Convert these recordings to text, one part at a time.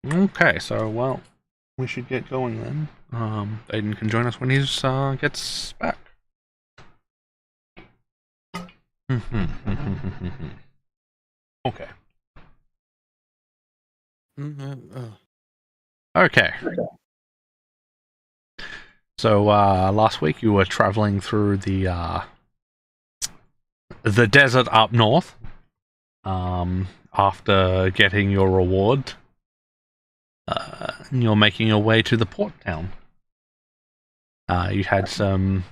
Okay, so, well, we should get going then. Aiden can join us when he gets back. Okay. Okay. So, last week you were traveling through the desert up north, after getting your reward. And you're making your way to the port town. You had some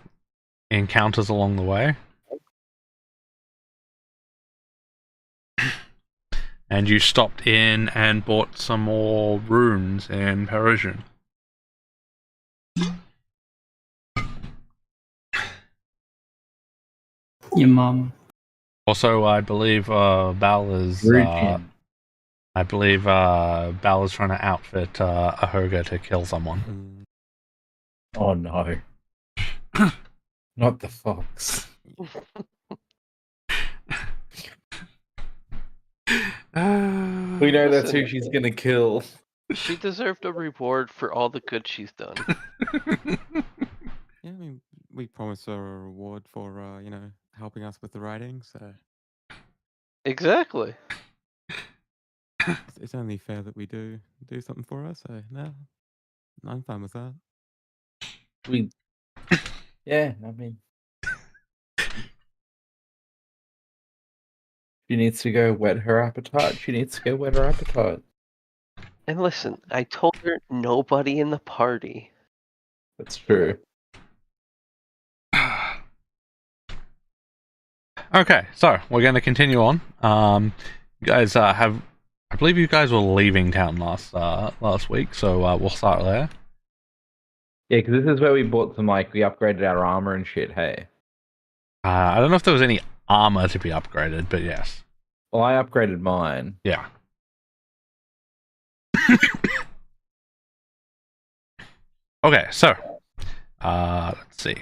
encounters along the way. And you stopped in and bought some more runes in Persian. Your mum. Also, I believe Bal is trying to outfit a Hoga to kill someone. Oh no. Not the fox. We know that's who she's gonna kill. She deserved a reward for all the good she's done. Yeah, I mean, we promised her a reward for, helping us with the writing, so Exactly. it's only fair that we do something for her, so no, I'm fine with that. Yeah, I mean... She needs to go whet her appetite. And listen, I told her nobody in the party. That's true. Okay, so we're going to continue on. You guys I believe you guys were leaving town last week, so we'll start there. Yeah, because this is where we bought some, we upgraded our armor and shit, hey? I don't know if there was any armor to be upgraded, but yes. Well, I upgraded mine. Yeah. Okay, so let's see.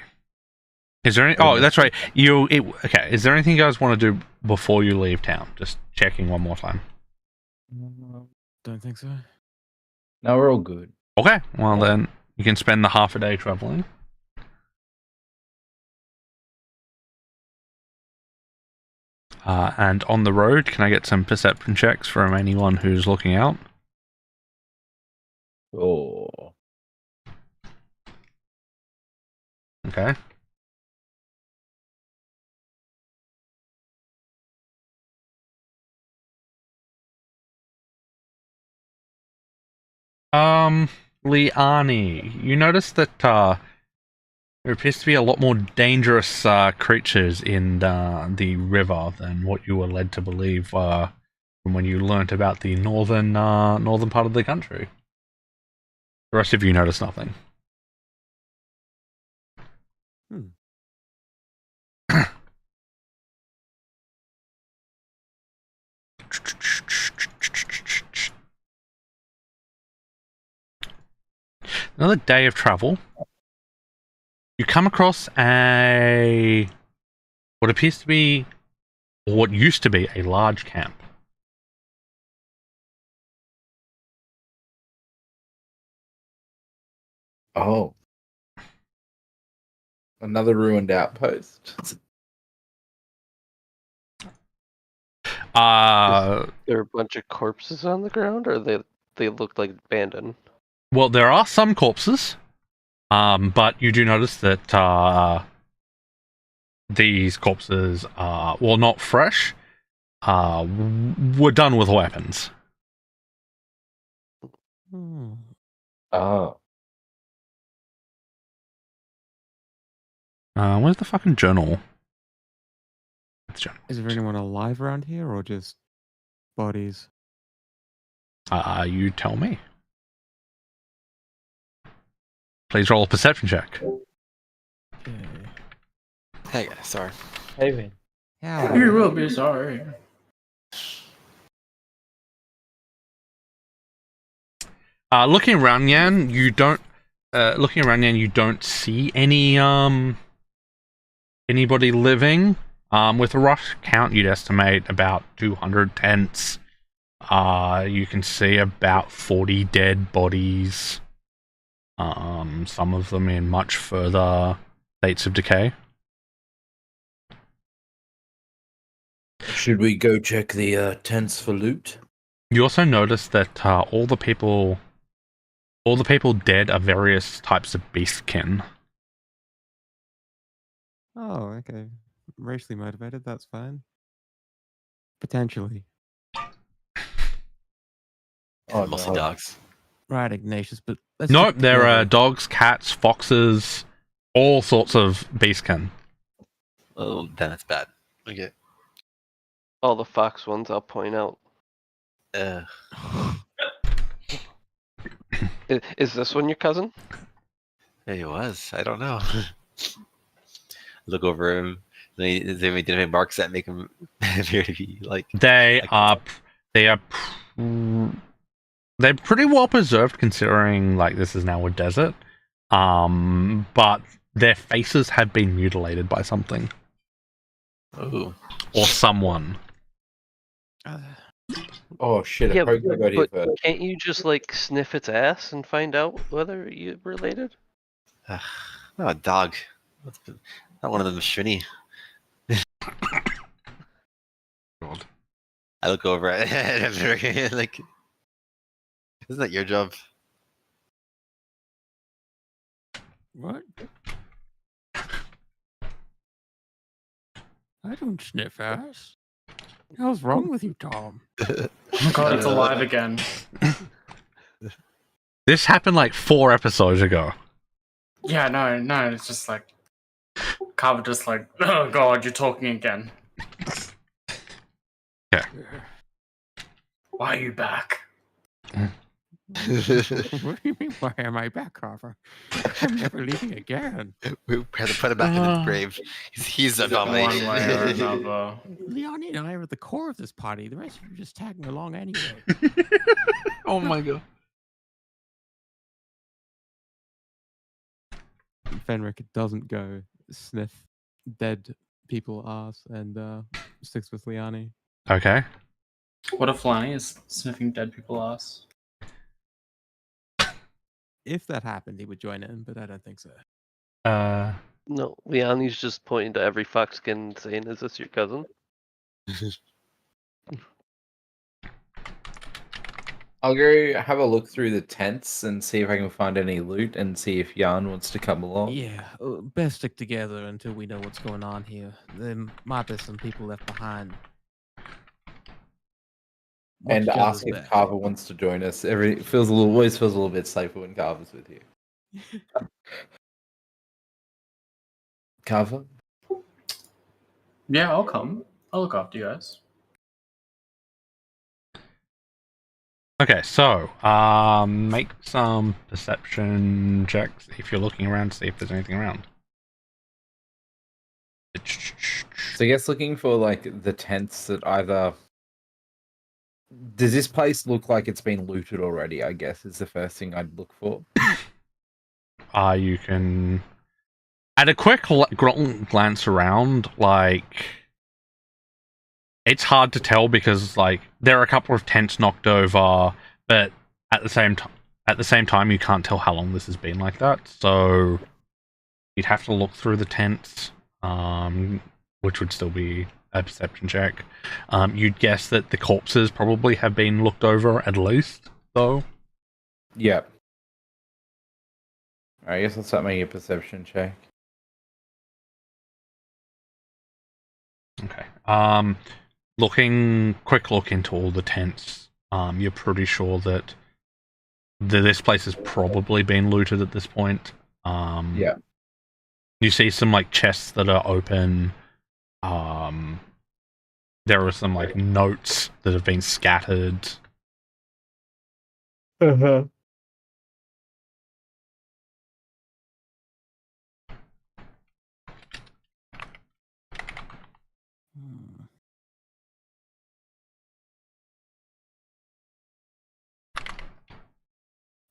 Is there any? Oh, that's right. Okay. Is there anything you guys want to do before you leave town? Just checking one more time. Don't think so. No, we're all good. Okay. Well, then you can spend the half a day traveling. And on the road, can I get some perception checks from anyone who's looking out? Oh. Okay. Liani, you notice that there appears to be a lot more dangerous creatures in the river than what you were led to believe from when you learnt about the northern part of the country. The rest of you notice nothing. Another day of travel. You come across what appears to be, or what used to be, a large camp. Oh. Another ruined outpost. There are a bunch of corpses on the ground, or they look like abandoned? Well, there are some corpses, but you do notice that these corpses are, well, not fresh, were done with weapons. Oh. Where's the fucking journal? Is there anyone alive around here, or just bodies? You tell me. Please roll a perception check. Okay. Hey, sorry. Hey, man. How? You're real bit sorry. Looking around, Yan, you don't. You don't see any anybody living. With a rough count, you'd estimate about 200 tents, You can see about 40 dead bodies. Some of them in much further states of decay. Should we go check the tents for loot? You also notice that all the people dead are various types of beastkin. Oh, okay. Racially motivated, that's fine. Potentially. Oh, Mostly no. dogs. Right, Ignatius, but let's Nope, stick there are together. dogs, cats, foxes, all sorts of beastkin. Oh, then it's bad. Okay. All the fox ones I'll point out. Is this one your cousin? It was. I don't know. Look over him. Is there any marks that make him appear to be like? They're pretty well preserved considering like this is now a desert. But their faces have been mutilated by something Oh. or someone. Oh shit, Yeah, I probably got here but first. can't you just like sniff its ass and find out whether you're related? Oh, a dog. Not one of them shiny. God. I look over at him like, isn't that your job? What? I don't sniff ass. The hell's wrong with you, Tom? Oh god, it's alive again. This happened like 4 episodes ago. Yeah, no, it's just like Carver just like, oh god, you're talking again. Yeah. Why are you back? What do you mean, why am I back, Carver? I'm never leaving again. We had to put him back in his grave. He's an One way or abomination. another. Leonie and I are at the core of this party. The rest of you are just tagging along anyway. Oh my god. Fenric doesn't go sniff dead people ass and sticks with Leonie. Okay. What if Lani is sniffing dead people ass? If that happened, he would join in, but I don't think so. No, Leonie's just pointing to every fox skin and saying, "Is this your cousin?" I'll go have a look through the tents and see if I can find any loot and see if Jan wants to come along. Yeah, best stick together until we know what's going on here. There might be some people left behind. Watch And each ask other's if back. Carver wants to join us. Always feels a little bit safer when Carver's with you. Carver? Yeah, I'll come. I'll look after you guys. Okay, so make some perception checks if you're looking around to see if there's anything around. So I guess looking for like the tents that either does this place look like it's been looted already, I guess is the first thing I'd look for. You can at a quick glance around, like it's hard to tell because like there are a couple of tents knocked over, but at the same time you can't tell how long this has been like that. So you'd have to look through the tents, which would still be a perception check. You'd guess that the corpses probably have been looked over at least, though. Yeah. Alright, I guess I'll start making a perception check. Okay. Quick look into all the tents. You're pretty sure that this place has probably been looted at this point. Yeah. You see some like chests that are open. There are some like notes that have been scattered. Uh-huh.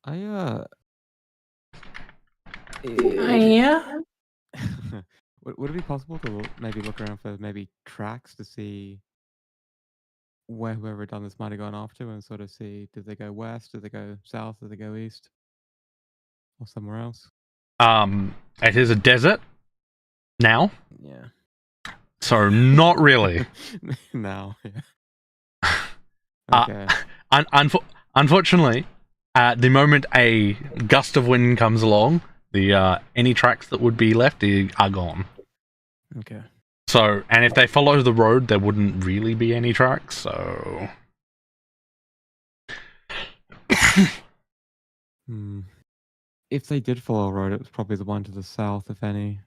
Yeah. Would it be possible to maybe look around for maybe tracks to see where whoever done this might have gone off to and sort of see, did they go west, did they go south, did they go east, or somewhere else? It is a desert now, Yeah. so not really. Now, yeah. Uh, Okay. Unfortunately, at the moment a gust of wind comes along, the any tracks that would be left are gone. Okay. So, and if they follow the road, there wouldn't really be any tracks. So, If they did follow a road, it was probably the one to the south, if any.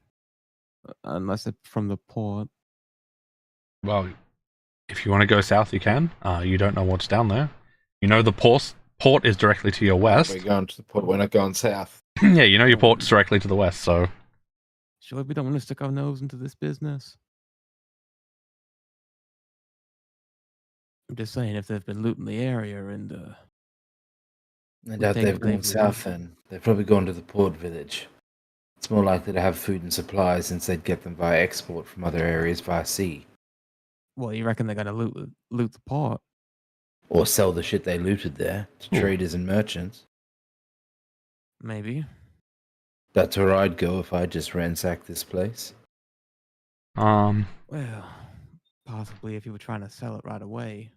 Unless it's from the port. well, if you want to go south, you can. You don't know what's down there. You know the port is directly to your west. We're going to the port. We're not going south. Yeah, you know your port's directly to the west. So, Sure, we don't want to stick our nose into this business. I'm just saying, if they've been looting the area and I doubt think they've gone they've south then. They've probably gone to the port village. It's more likely to have food and supplies since they'd get them via export from other areas via sea. well, you reckon they're gonna loot the port? Or sell the shit they looted there to Ooh. traders and merchants. Maybe. That's where I'd go if I just ransacked this place. Well, possibly if you were trying to sell it right away.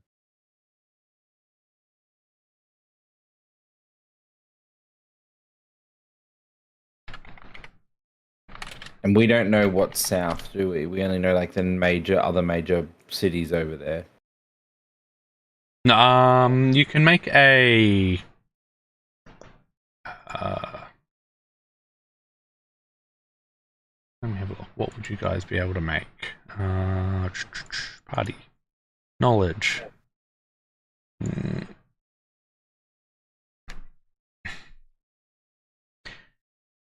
And we don't know what's south, do we? We only know like the other major cities over there. you can make a. Let me have a look. What would you guys be able to make? Party. Knowledge.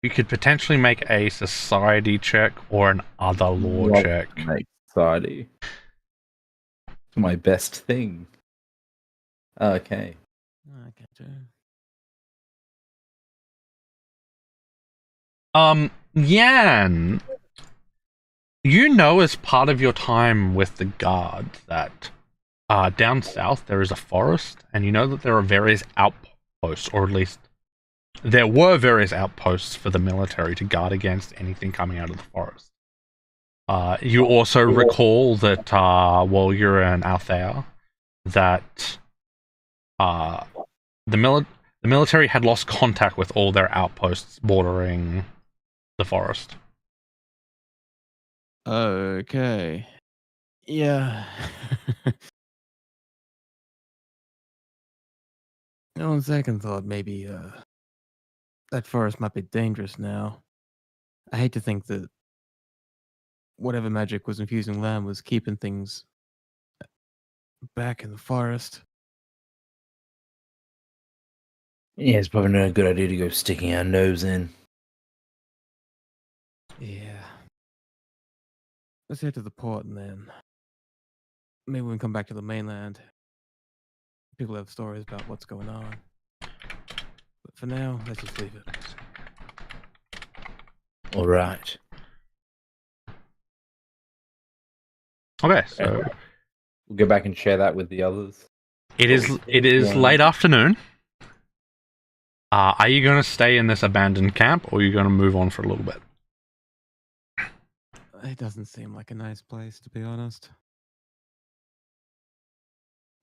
You could potentially make a society check or an other law Well, check. Make society. It's my best thing. Okay. Okay, too. Yan, you know as part of your time with the guard that down south there is a forest, and you know that there are various outposts, or at least there were various outposts for the military to guard against anything coming out of the forest. You also recall that while you're in Althea, that the military had lost contact with all their outposts bordering the forest. Okay. Yeah. On second thought, maybe that forest might be dangerous now. I hate to think that whatever magic was infusing them was keeping things back in the forest. Yeah, it's probably not a good idea to go sticking our nose in. Yeah. Let's head to the port and then maybe we can come back to the mainland. People have stories about what's going on. But for now, let's just leave it. All right. Okay, so We'll go back and share that with the others. it is Yeah. late afternoon. Are you going to stay in this abandoned camp, or are you going to move on for a little bit? It doesn't seem like a nice place, to be honest.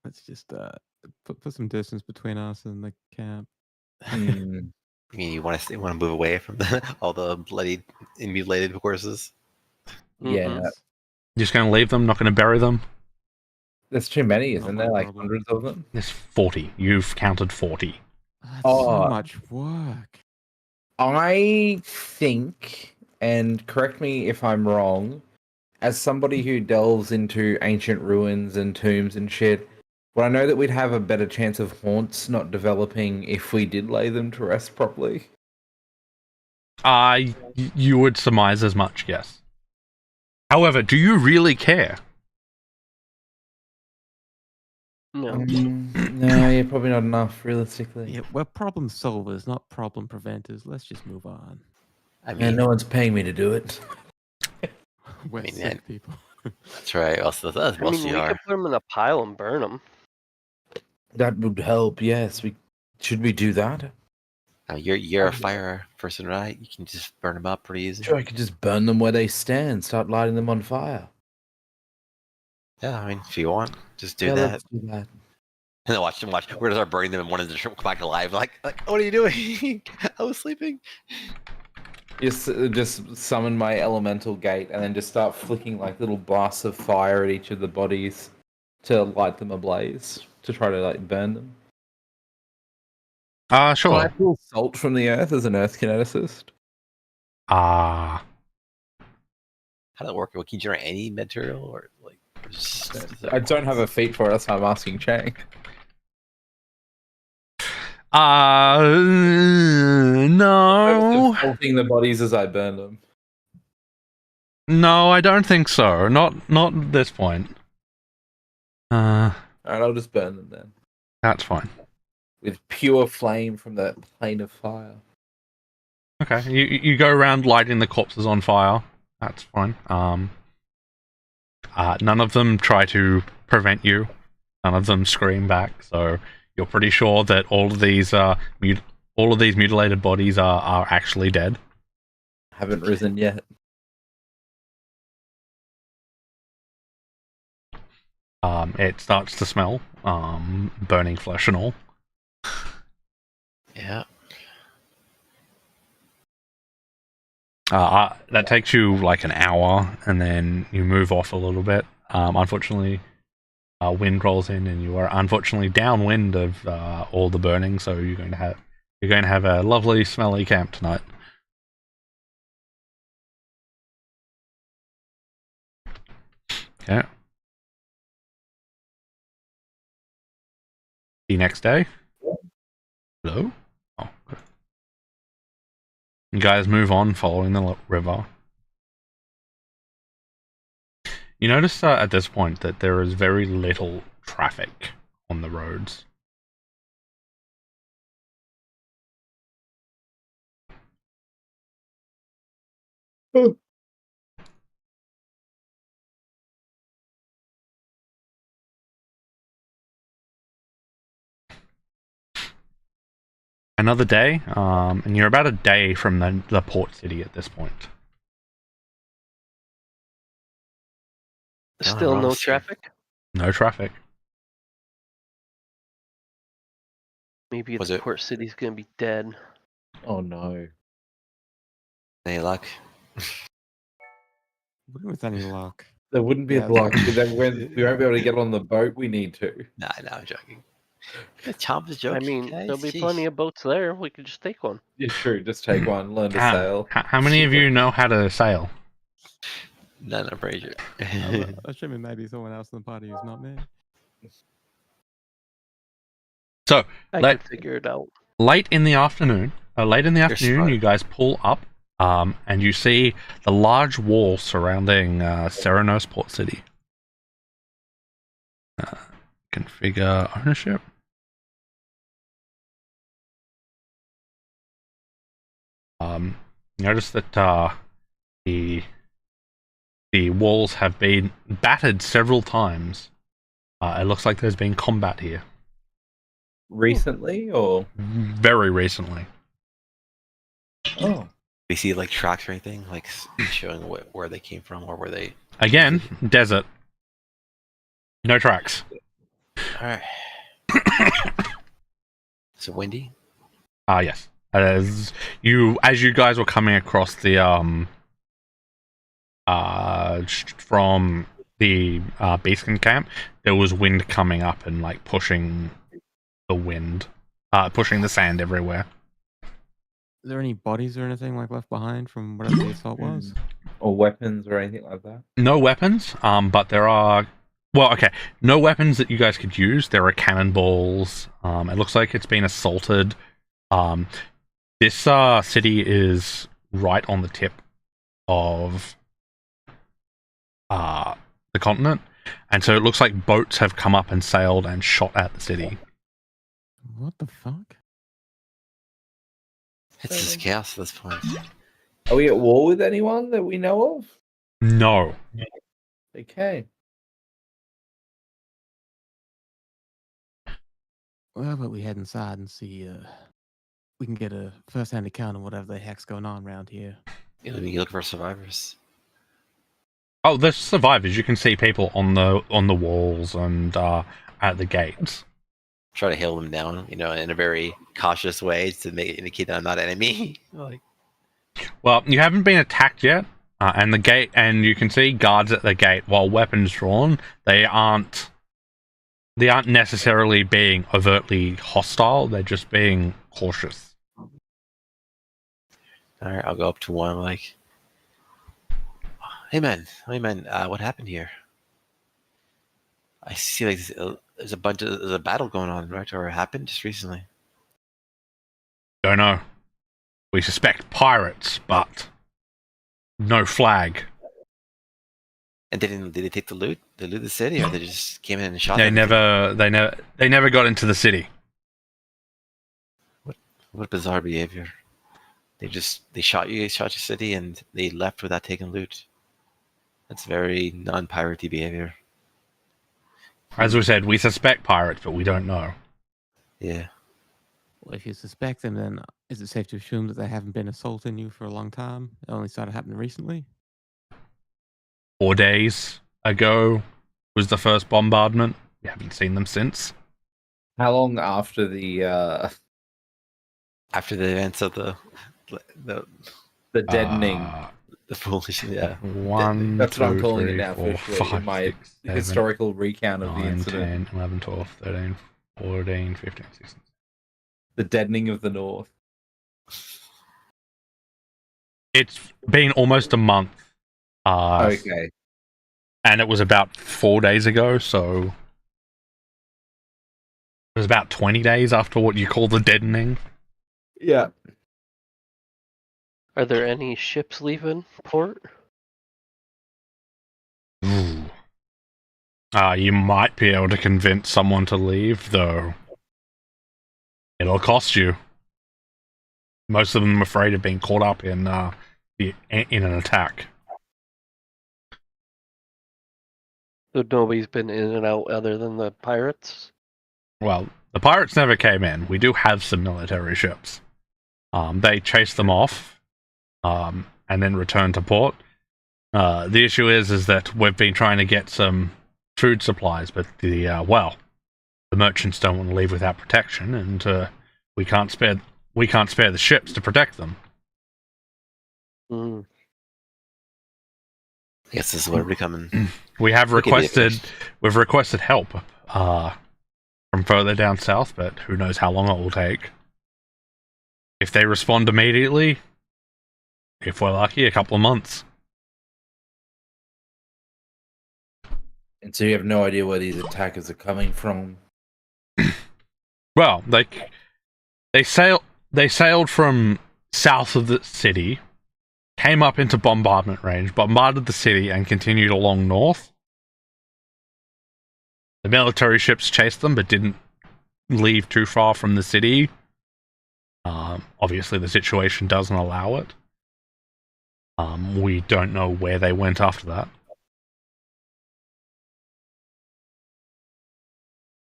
Let's just put some distance between us and the camp. Hmm. I mean, you want to move away from all the bloody and mutilated horses? Yeah, Mhm. Just going to leave them, not going to bury them? there's too many, Not isn't my there? Like problem. hundreds of them. There's 40. You've counted 40. That's Oh. so much work. I think, and correct me if I'm wrong, as somebody who delves into ancient ruins and tombs and shit, well, I know that we'd have a better chance of haunts not developing if we did lay them to rest properly. You would surmise as much, yes. However, do you really care? No. No, yeah, probably not enough, realistically. Yeah, we're problem solvers, not problem preventers. Let's just move on. I And mean, no one's paying me to do it. We're mean, sick people. That's right. Also, that's I mean, mostly we are. could put them in a pile and burn them. That would help. Yes, we should we do that? Now, you're a fire person, right? You can just burn them up pretty easy. Sure, I could just burn them where they stand. Start lighting them on fire. Yeah, I mean, if you want, just do Yeah, that. let's do that. And then watch. We're gonna start burning them, and one of them come back alive. Like, what are you doing? I was sleeping. Just summon my elemental gate and then just start flicking like little blasts of fire at each of the bodies to light them ablaze to try to like burn them. Can I Sure. pull salt from the earth as an earth kineticist? How does it work? Can you generate any material or like? I don't have a feat for it, that's why I'm asking Chang. No. Salting the bodies as I burn them. No, I don't think so. Not at this point. Alright, I'll just burn them then. That's fine. With pure flame from the plane of fire. Okay, you go around lighting the corpses on fire. That's fine. None of them try to prevent you. None of them scream back. So you're pretty sure that all of these mutilated bodies are actually dead. Haven't risen yet. It starts to smell burning flesh and all. Yeah. That takes you like an hour, and then you move off a little bit. Unfortunately, wind rolls in, and you are unfortunately downwind of all the burning. So you're going to have a lovely, smelly camp tonight. Okay. The next day. Hello. Oh, good. You guys move on following the river. You notice at this point that there is very little traffic on the roads. Another day, and you're about a day from the port city at this point. Still no Ross here. traffic? No traffic. Maybe Was the it- port city's gonna be dead. Oh no. Any luck? With any luck. There wouldn't be Yeah. a block. We won't be able to get on the boat we need to. Nah, I'm joking. Chomp is joking. I mean, guys. there'll be Jeez. plenty of boats there. We could just take one. Yeah, true. Just take one, learn to sail. How many of you know how to sail? None, I'm pretty sure. I'm assuming maybe someone else in the party who's not me. So, I Let- could figure it out. late in the afternoon, smart. you guys pull up, and you see the large wall surrounding Serenos Port City. Configure ownership. Notice that the walls have been battered several times. It looks like there's been combat here Recently, or very recently. oh, We see like tracks or anything, like showing where they came from or where they. Again, desert. No tracks. All right. So windy. Yes. As you guys were coming across the from the Beacon camp, there was wind coming up and like pushing the sand everywhere. Are there any bodies or anything like left behind from whatever the assault was? or weapons or anything like that. No weapons, but there are. Well, okay, no weapons that you guys could use. There are cannonballs. It looks like it's been assaulted. This city is right on the tip of the continent, and so it looks like boats have come up and sailed and shot at the city. What the fuck? It's just chaos at this point. Are we at war with anyone that we know of? No. Okay. Well, how about we head inside and see we can get a first-hand account of whatever the heck's going on around here. You look for survivors. Oh, there's survivors. You can see people on the walls and at the gates. Try to hail them down, in a very cautious way to indicate that I'm not an enemy. Well, you haven't been attacked yet, and you can see guards at the gate. While weapons drawn, they aren't necessarily being overtly hostile. They're just being cautious. All right, I'll go up to one like, hey man, what happened here? I see like there's a battle going on, right? Or it happened just recently. Don't know. We suspect pirates, but no flag. And did they take the loot? They loot the city, or they just came in and shot? They everything? never got into the city. What bizarre behavior! They shot your city, and they left without taking loot. That's very non-piratey behavior. As we said, we suspect pirates, but we don't know. Yeah. Well, if you suspect them, then is it safe to assume that they haven't been assaulting you for a long time? It only started happening recently? 4 days ago was the first bombardment. We haven't seen them since. How long after the Events of the deadening? the foolish, yeah. 1, That's what I'm 2, calling 3, it now 4, officially. 5, In my 6, 7, historical recount of the 9, incident. 10, 11, 12, 13, 14, 15, 16. The deadening of the North. It's been almost a month. Okay. And it was about 4 days ago, so it was about 20 days after what you call the deadening. Yeah. Are there any ships leaving port? Ooh. You might be able to convince someone to leave, though. It'll cost you. Most of them are afraid of being caught up in an attack. So nobody's been in and out other than the pirates? Well, the pirates never came in. We do have some military ships. They chased them off, and then returned to port. The issue is that we've been trying to get some food supplies, but the merchants don't want to leave without protection, and we can't spare the ships to protect them. Mm. I guess this is what we're becoming. We've requested help from further down south, but who knows how long it will take. If they respond immediately, if we're lucky, a couple of months. And so you have no idea where these attackers are coming from. Well, they sailed from south of the city, came up into bombardment range, bombarded the city, and continued along north. The military ships chased them, but didn't leave too far from the city. Obviously, the situation doesn't allow it. We don't know where they went after that.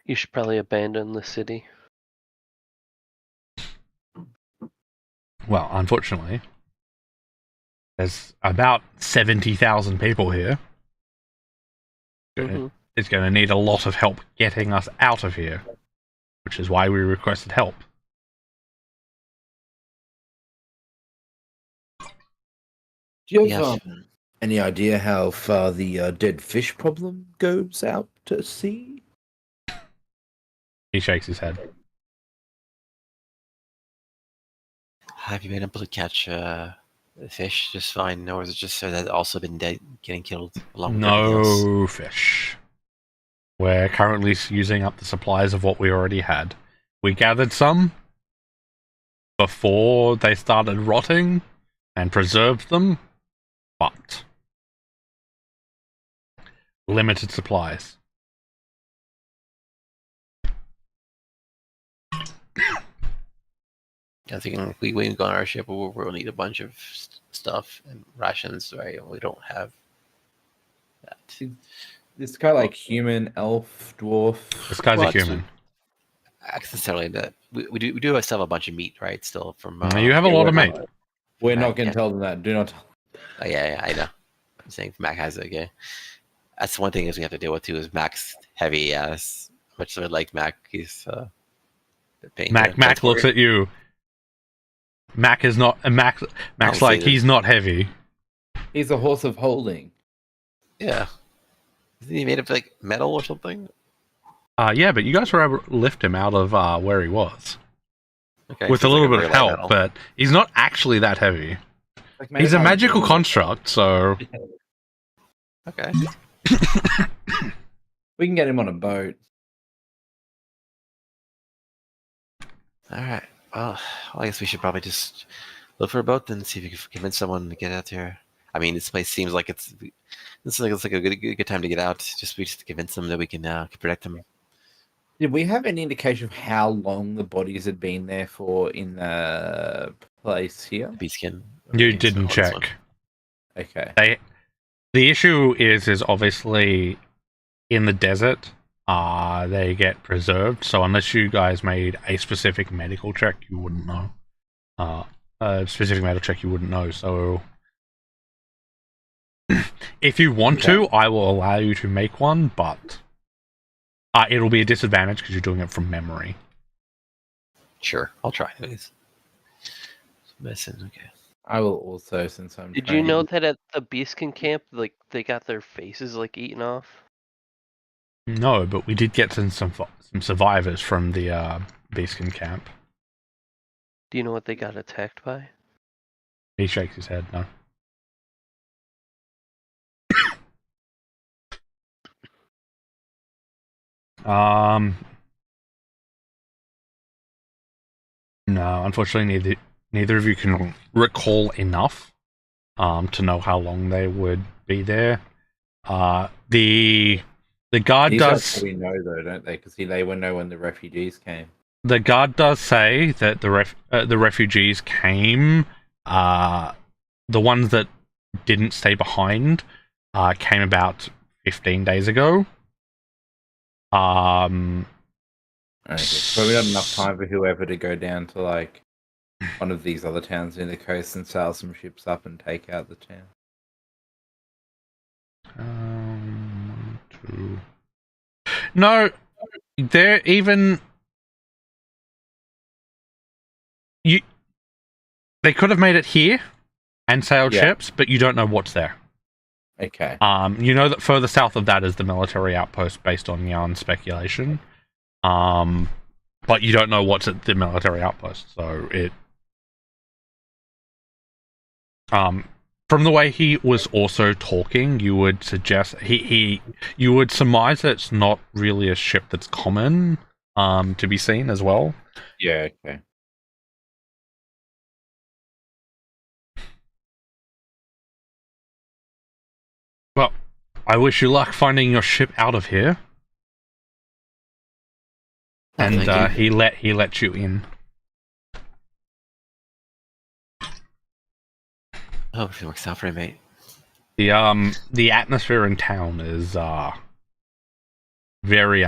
You should probably abandon the city. Well, unfortunately, there's about 70,000 people here. Mhm. It's going to need a lot of help getting us out of here, which is why we requested help. Do you Yes. have any idea how far the dead fish problem goes out to sea? He shakes his head. Have you been able to catch the fish just fine, or is it just so that also been dead, getting killed along with everything else? No fish. We're currently using up the supplies of what we already had. We gathered some before they started rotting and preserved them, but limited supplies. I think if we go on our ship, we'll need a bunch of stuff and rations, right? We don't have that. meat. This guy like human, elf, dwarf. This guy's Well, a human. Necessarily, that we do still have a bunch of meat, right? Still from. You have a Yeah, lot we're of meat. not- We're not Mac, going yeah. to tell them that. Do not tell. Oh, yeah, I know. I'm saying Mac has it. Okay, that's one thing is we have to deal with too. Is Mac's heavy as much as I like Mac, he's a pain to Mac transport. looks at you. Mac is not. Mac's I'll like say he's not heavy. He's a horse of holding. Yeah, isn't he made of like metal or something? Yeah, but you guys were able to lift him out of where he was Okay, with so a he's little like bit of very light help, metal. but he's not actually that heavy. Like made He's of a magical aluminium. construct, so Okay. We can get him on a boat. All right. Well, I guess we should probably just look for a boat and see if we can convince someone to get out here. I mean, this place seems like it's like a good time to get out. We just convince them that we can protect them. Did we have any indication of how long the bodies had been there for in the place here? Beatskin. you didn't check. Okay. The issue is obviously in the desert. They get preserved. So unless you guys made a specific medical check, you wouldn't know. A specific medical check, you wouldn't know. So if you want to, I will allow you to make one, but it'll be a disadvantage because you're doing it from memory. Sure, I'll try anyways. Medicine, okay. I will also, since I'm. Did you know that at the Beastkin camp, like they got their faces like eaten off? No, but we did get some survivors from the Beastkin camp. Do you know what they got attacked by? He shakes his head, no. No, unfortunately, neither of you can recall enough to know how long they would be there. The guard These guys does. probably know though, don't they? Because they would know when the refugees came. The guard does say that the refugees came. The ones that didn't stay behind came about 15 days ago. Okay. Probably not enough time for whoever to go down to like one of these other towns near the coast and sail some ships up and take out the town. 1, 2. No, they're even. They could have made it here and sailed ships, but you don't know what's there. Okay. You know that further south of that is the military outpost based on Yarn's speculation. But you don't know what's at the military outpost, so it. From the way he was also talking, you would suggest you would surmise that it's not really a ship that's common to be seen as well. Yeah. Okay. Well, I wish you luck finding your ship out of here. And he let you in. Oh, if it works out for you, mate. The atmosphere in town is very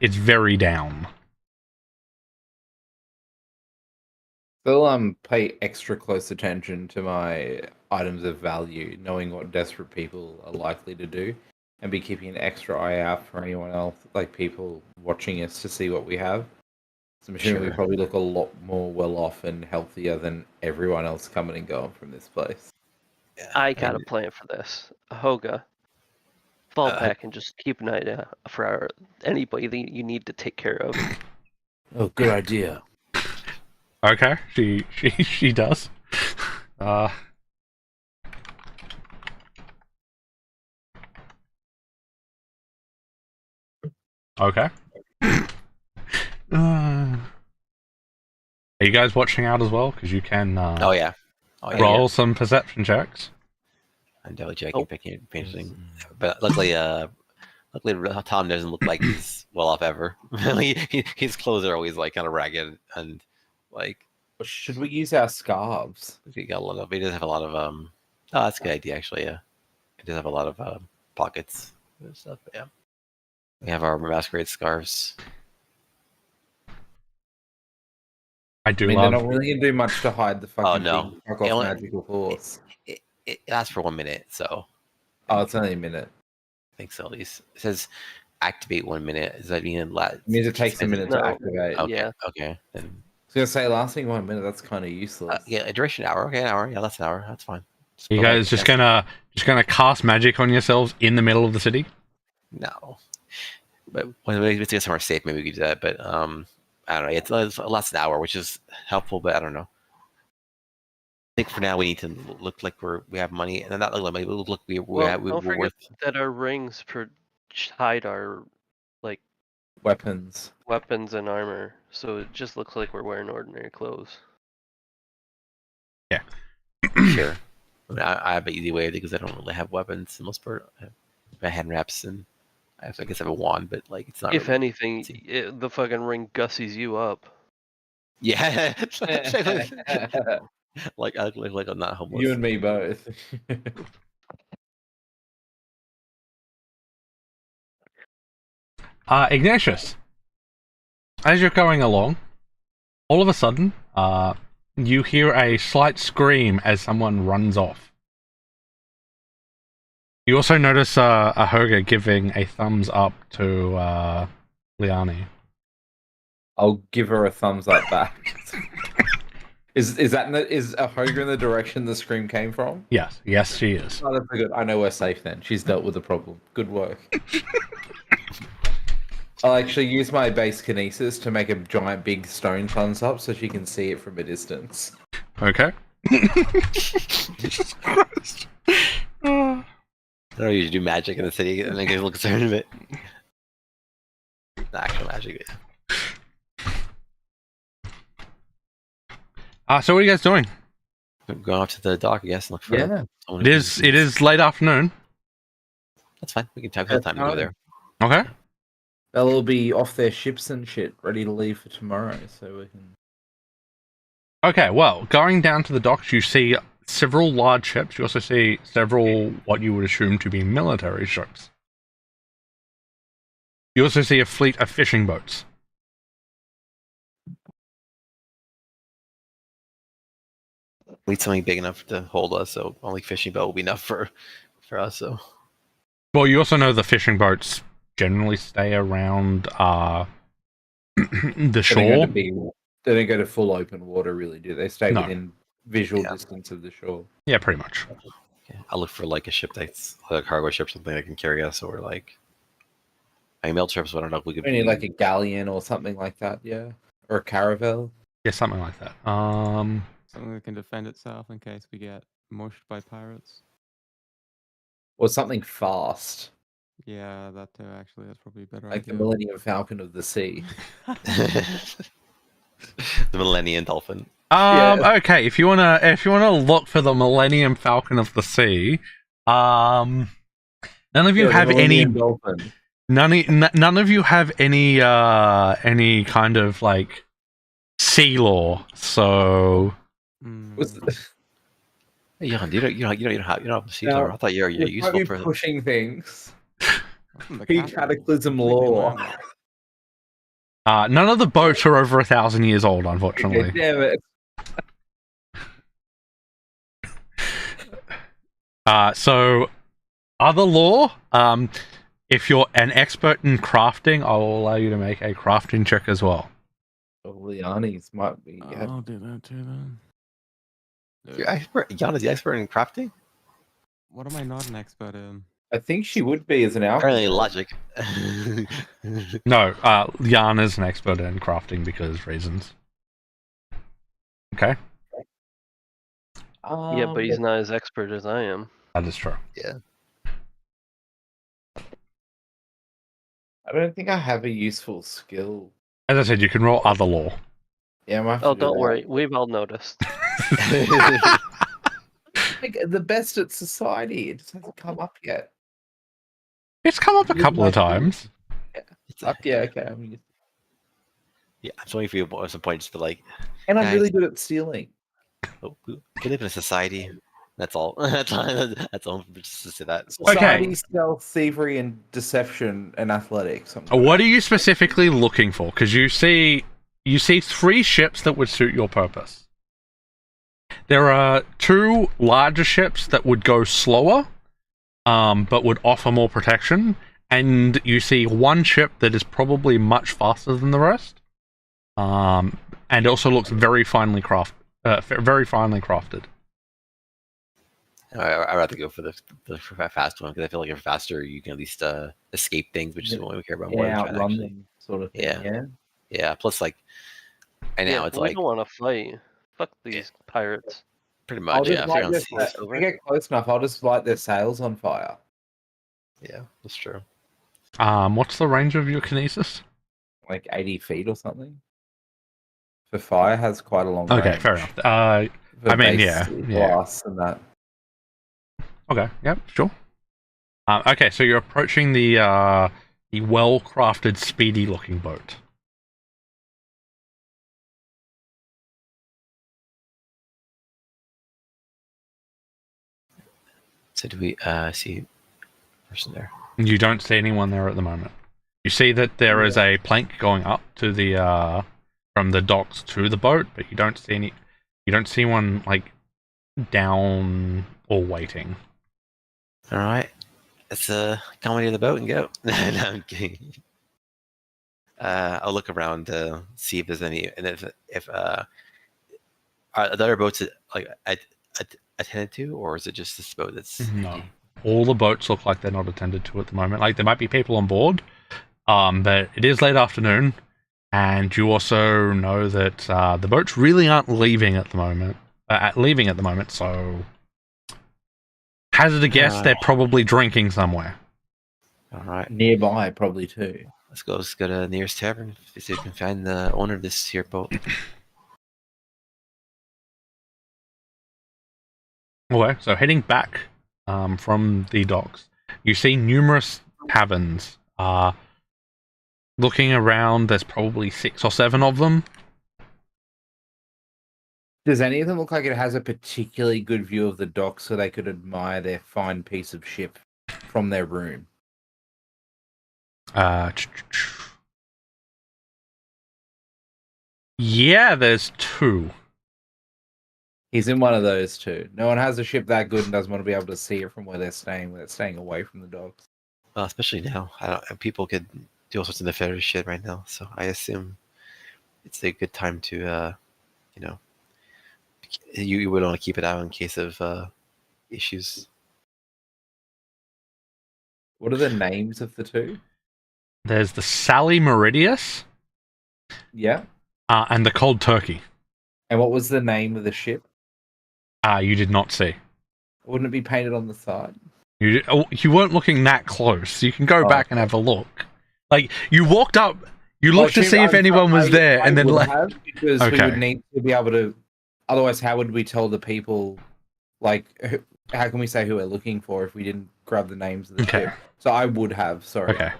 it's very down. Still, pay extra close attention to my items of value, knowing what desperate people are likely to do, and be keeping an extra eye out for anyone else, like people watching us to see what we have. So I'm assuming we Sure. probably look a lot more well off and healthier than everyone else coming and going from this place. Yeah, I got a plan for this. Hoga, fall Uh, back and just keep an eye out for anybody that you need to take care of. Oh, good idea. Okay, she does. Okay. Are you guys watching out as well? Because you can Oh yeah. roll some perception checks. I'm double checking, paying attention. But luckily, Tom doesn't look like he's well off ever. His clothes are always like kind of ragged and like. Should we use our scarves? He got a lot of. He does have a lot of. Oh, that's a good idea actually. Yeah, he does have a lot of pockets. Good stuff. Yeah. We have our masquerade scarves. I I do mean, they're love. not really gonna do much to hide the fucking no. big fuck off Only- magical horse. It lasts for 1 minute, so Oh, it's only a minute. I think so at least. It says activate 1 minute. Does that mean it lasts? It means it takes a minute to No. activate. Okay. Yeah. Okay. Then I was gonna say lasting 1 minute. That's kind of useless. yeah, a duration hour. Okay, an hour. Yeah, that's an hour. That's fine. You put, like, guys just gonna cast magic on yourselves in the middle of the city? No. But when we get somewhere safe, maybe we could do that. But I don't know. It lasts an hour, which is helpful, but I don't know. I think for now we need to look like we have money, and then not look like money. Look we Well, we're don't forget worth. that our rings hide our like Weapons. weapons and armor, so it just looks like we're wearing ordinary clothes. Sure. I have an easy way because I don't really have weapons. For the most part, I have hand wraps and I guess I have a wand, but like it's not. If really, anything, the fucking ring gussies you up. yeah, like I look like I'm not homeless. You and me both. Ignatius, as you're going along, all of a sudden, you hear a slight scream as someone runs off. You also notice a Hoga giving a thumbs up to Liani. I'll give her a thumbs up back. Is a Hoga in the direction the scream came from? Yes, she is. Oh, that's good. I know we're safe then. She's dealt with the problem. Good work. I'll actually use my base kinesis to make a giant big stone thumbs up so she can see it from a distance. Okay. Jesus Christ. I don't usually do magic in the city, and I get a little concerned of it. The actual magic. So what are you guys doing? I'm going off to the dock, I guess. And look for someone who It is late afternoon. That's fine. We can take the time to go there. Okay. They'll all be off their ships and shit, ready to leave for tomorrow, so we can... Okay, well, going down to the docks, you see several large ships. You also see several what you would assume to be military ships. You also see a fleet of fishing boats. We need something big enough to hold us, so only fishing boat will be enough for us. So, Well, you also know the fishing boats generally stay around the shore. They don't go to full open water, really, do they? Stay No. within visual distance of the shore. Yeah, pretty much. okay. I'll look for like a ship that's like a cargo ship, something that can carry us, or like mail trips. But I don't know if we could. We need like a galleon or something like that, yeah, or a caravel. Yeah, something like that. Something that can defend itself in case we get mushed by pirates. Or something fast, Yeah, that too. Actually, that's probably a better like the idea. Millennium Falcon of the Sea. the Millennium Dolphin. Okay, if you wanna look for the Millennium Falcon of the Sea, none of you have any. Dolphin. None of you have any kind of like sea law, so Mm. What's the... Yeah, you don't have sea No, lore. I thought you're Might useful be for. pushing things. From the Pre capital. cataclysm Completely law. landlocked. none of the boats are over 1,000 years old, unfortunately. Okay, damn it. So other law, if you're an expert in crafting, I will allow you to make a crafting check as well. Oh, Liani's might be. Yeah. I'll do that too then. You're expert. Yana's the expert in crafting. What am I not an expert in? I think she would be as an alchemist. Apparently, logic. No, Jan is an expert in crafting because reasons. Okay, Yeah, but he's not as expert as I am. that is true. I don't think I have a useful skill. As I said, you can roll other law. Yeah, I might have to Oh, do don't that. worry. We've all noticed. Like, the best at society. It just hasn't come up yet. It's come up a couple of times. Up, yeah, okay. I mean, Yeah, I'm waiting for you at some point just to like. and I'm Guys. really good at stealing. Oh, we live in a society. That's all. That's all. Just to say that. Society, stealth, thievery, and deception, and athletics. What are you specifically looking for? Because you see 3 ships that would suit your purpose. There are 2 larger ships that would go slower, but would offer more protection, and you see 1 ship that is probably much faster than the rest, and also looks very finely crafted. I'd rather go for the fast one because I feel like if you're faster, you can at least escape things, which is what we care about more than trying to outrun actually. them, sort of thing. Yeah. Plus, like, and now it's we like don't want to fight. Fuck these pirates. pretty I'll much. just Yeah, light if if we get close enough, I'll just light their sails on fire. yeah, that's true. What's the range of your kinesis? Like 80 feet or something. For fire has quite a long range. Okay, fair enough. For I mean, base blasts and that. Okay, yep, sure. Okay, so you're approaching the well-crafted, speedy-looking boat. So do we see a person there? You don't see anyone there at the moment. You see that there is a plank going up to the from the docks to the boat, but you don't see any. You don't see one like down or waiting. All right, let's come near the boat and go. No, I'm kidding. I'll look around to see if there's any, and if are the other boats like attended to, or is it just this boat that's No. empty? All the boats look like they're not attended to at the moment. Like there might be people on board, but it is late afternoon, and you also know that the boats really aren't leaving at the moment. So hazard a guess, they're probably drinking somewhere. All right, Nearby, probably too. let's go to the nearest tavern see if we can find the owner of this here boat. Okay, so heading back from the docks, you see numerous taverns. Looking around, there's probably 6 or 7 of them. Does any of them look like it has a particularly good view of the dock so they could admire their fine piece of ship from their room? Yeah, there's 2. He's in one of those too. No one has a ship that good and doesn't want to be able to see it from where they're staying away from the docks. Well, especially now, people could do all sorts of nefarious shit right now. So I assume it's a good time to, you would want to keep it out in case of issues. What are the names of the 2? There's the Sally Meridius. Yeah. And the Cold Turkey. And what was the name of the ship? You did not see. Wouldn't it be painted on the side? You weren't looking that close. You can go back and have a look. Like, you walked up, you looked to see if anyone was there, and then because we would need to be able to. Otherwise, how would we tell the people? Like, how can we say who we're looking for if we didn't grab the names of the ship? So I would have. Sorry. Okay.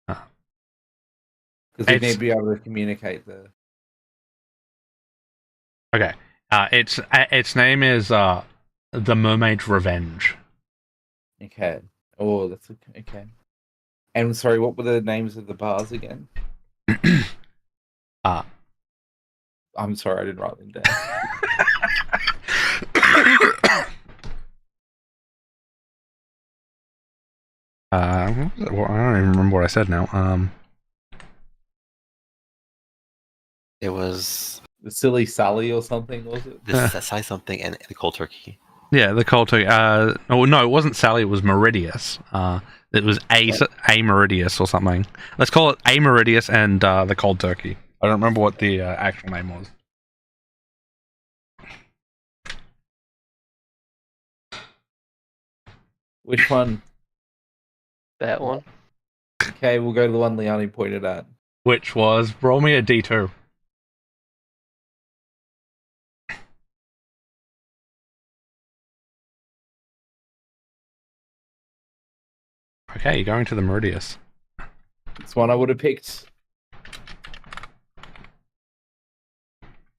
Because we need to be able to communicate the. Okay. Its name is the Mermaid's Revenge. Okay. Oh, that's okay. And sorry, what were the names of the bars again? I'm sorry, I didn't write them down. I don't even remember what I said now. It was the Silly Sally or something, was it? The Sally something and the Cold Turkey. Yeah, the Cold Turkey. Oh no, it wasn't Sally. It was Meridius. It was a Meridius or something. Let's call it a Meridius and the Cold Turkey. I don't remember what the actual name was. Which one? That one. Okay, we'll go to the one Leone pointed at. Which was, roll me a D2. Okay, you're going to the Meridius. It's one I would have picked.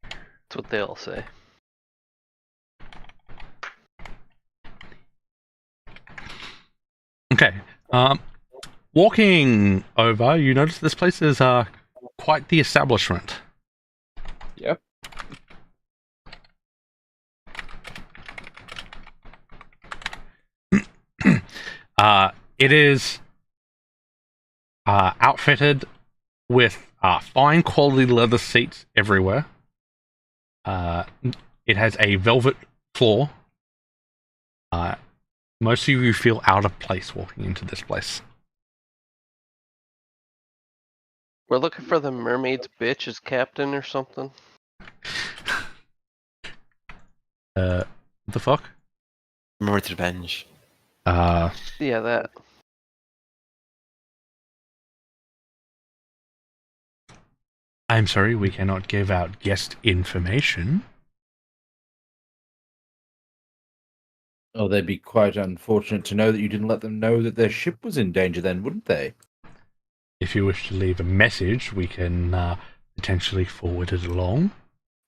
That's what they all say. Okay. Walking over, you notice this place is quite the establishment. Yep. It is outfitted with fine quality leather seats everywhere. It has a velvet floor. Most of you feel out of place walking into this place. We're looking for the mermaid's bitch as captain or something. What the fuck? Remember to revenge. Yeah, that. I'm sorry, we cannot give out guest information. Oh, they'd be quite unfortunate to know that you didn't let them know that their ship was in danger then, wouldn't they? If you wish to leave a message, we can potentially forward it along.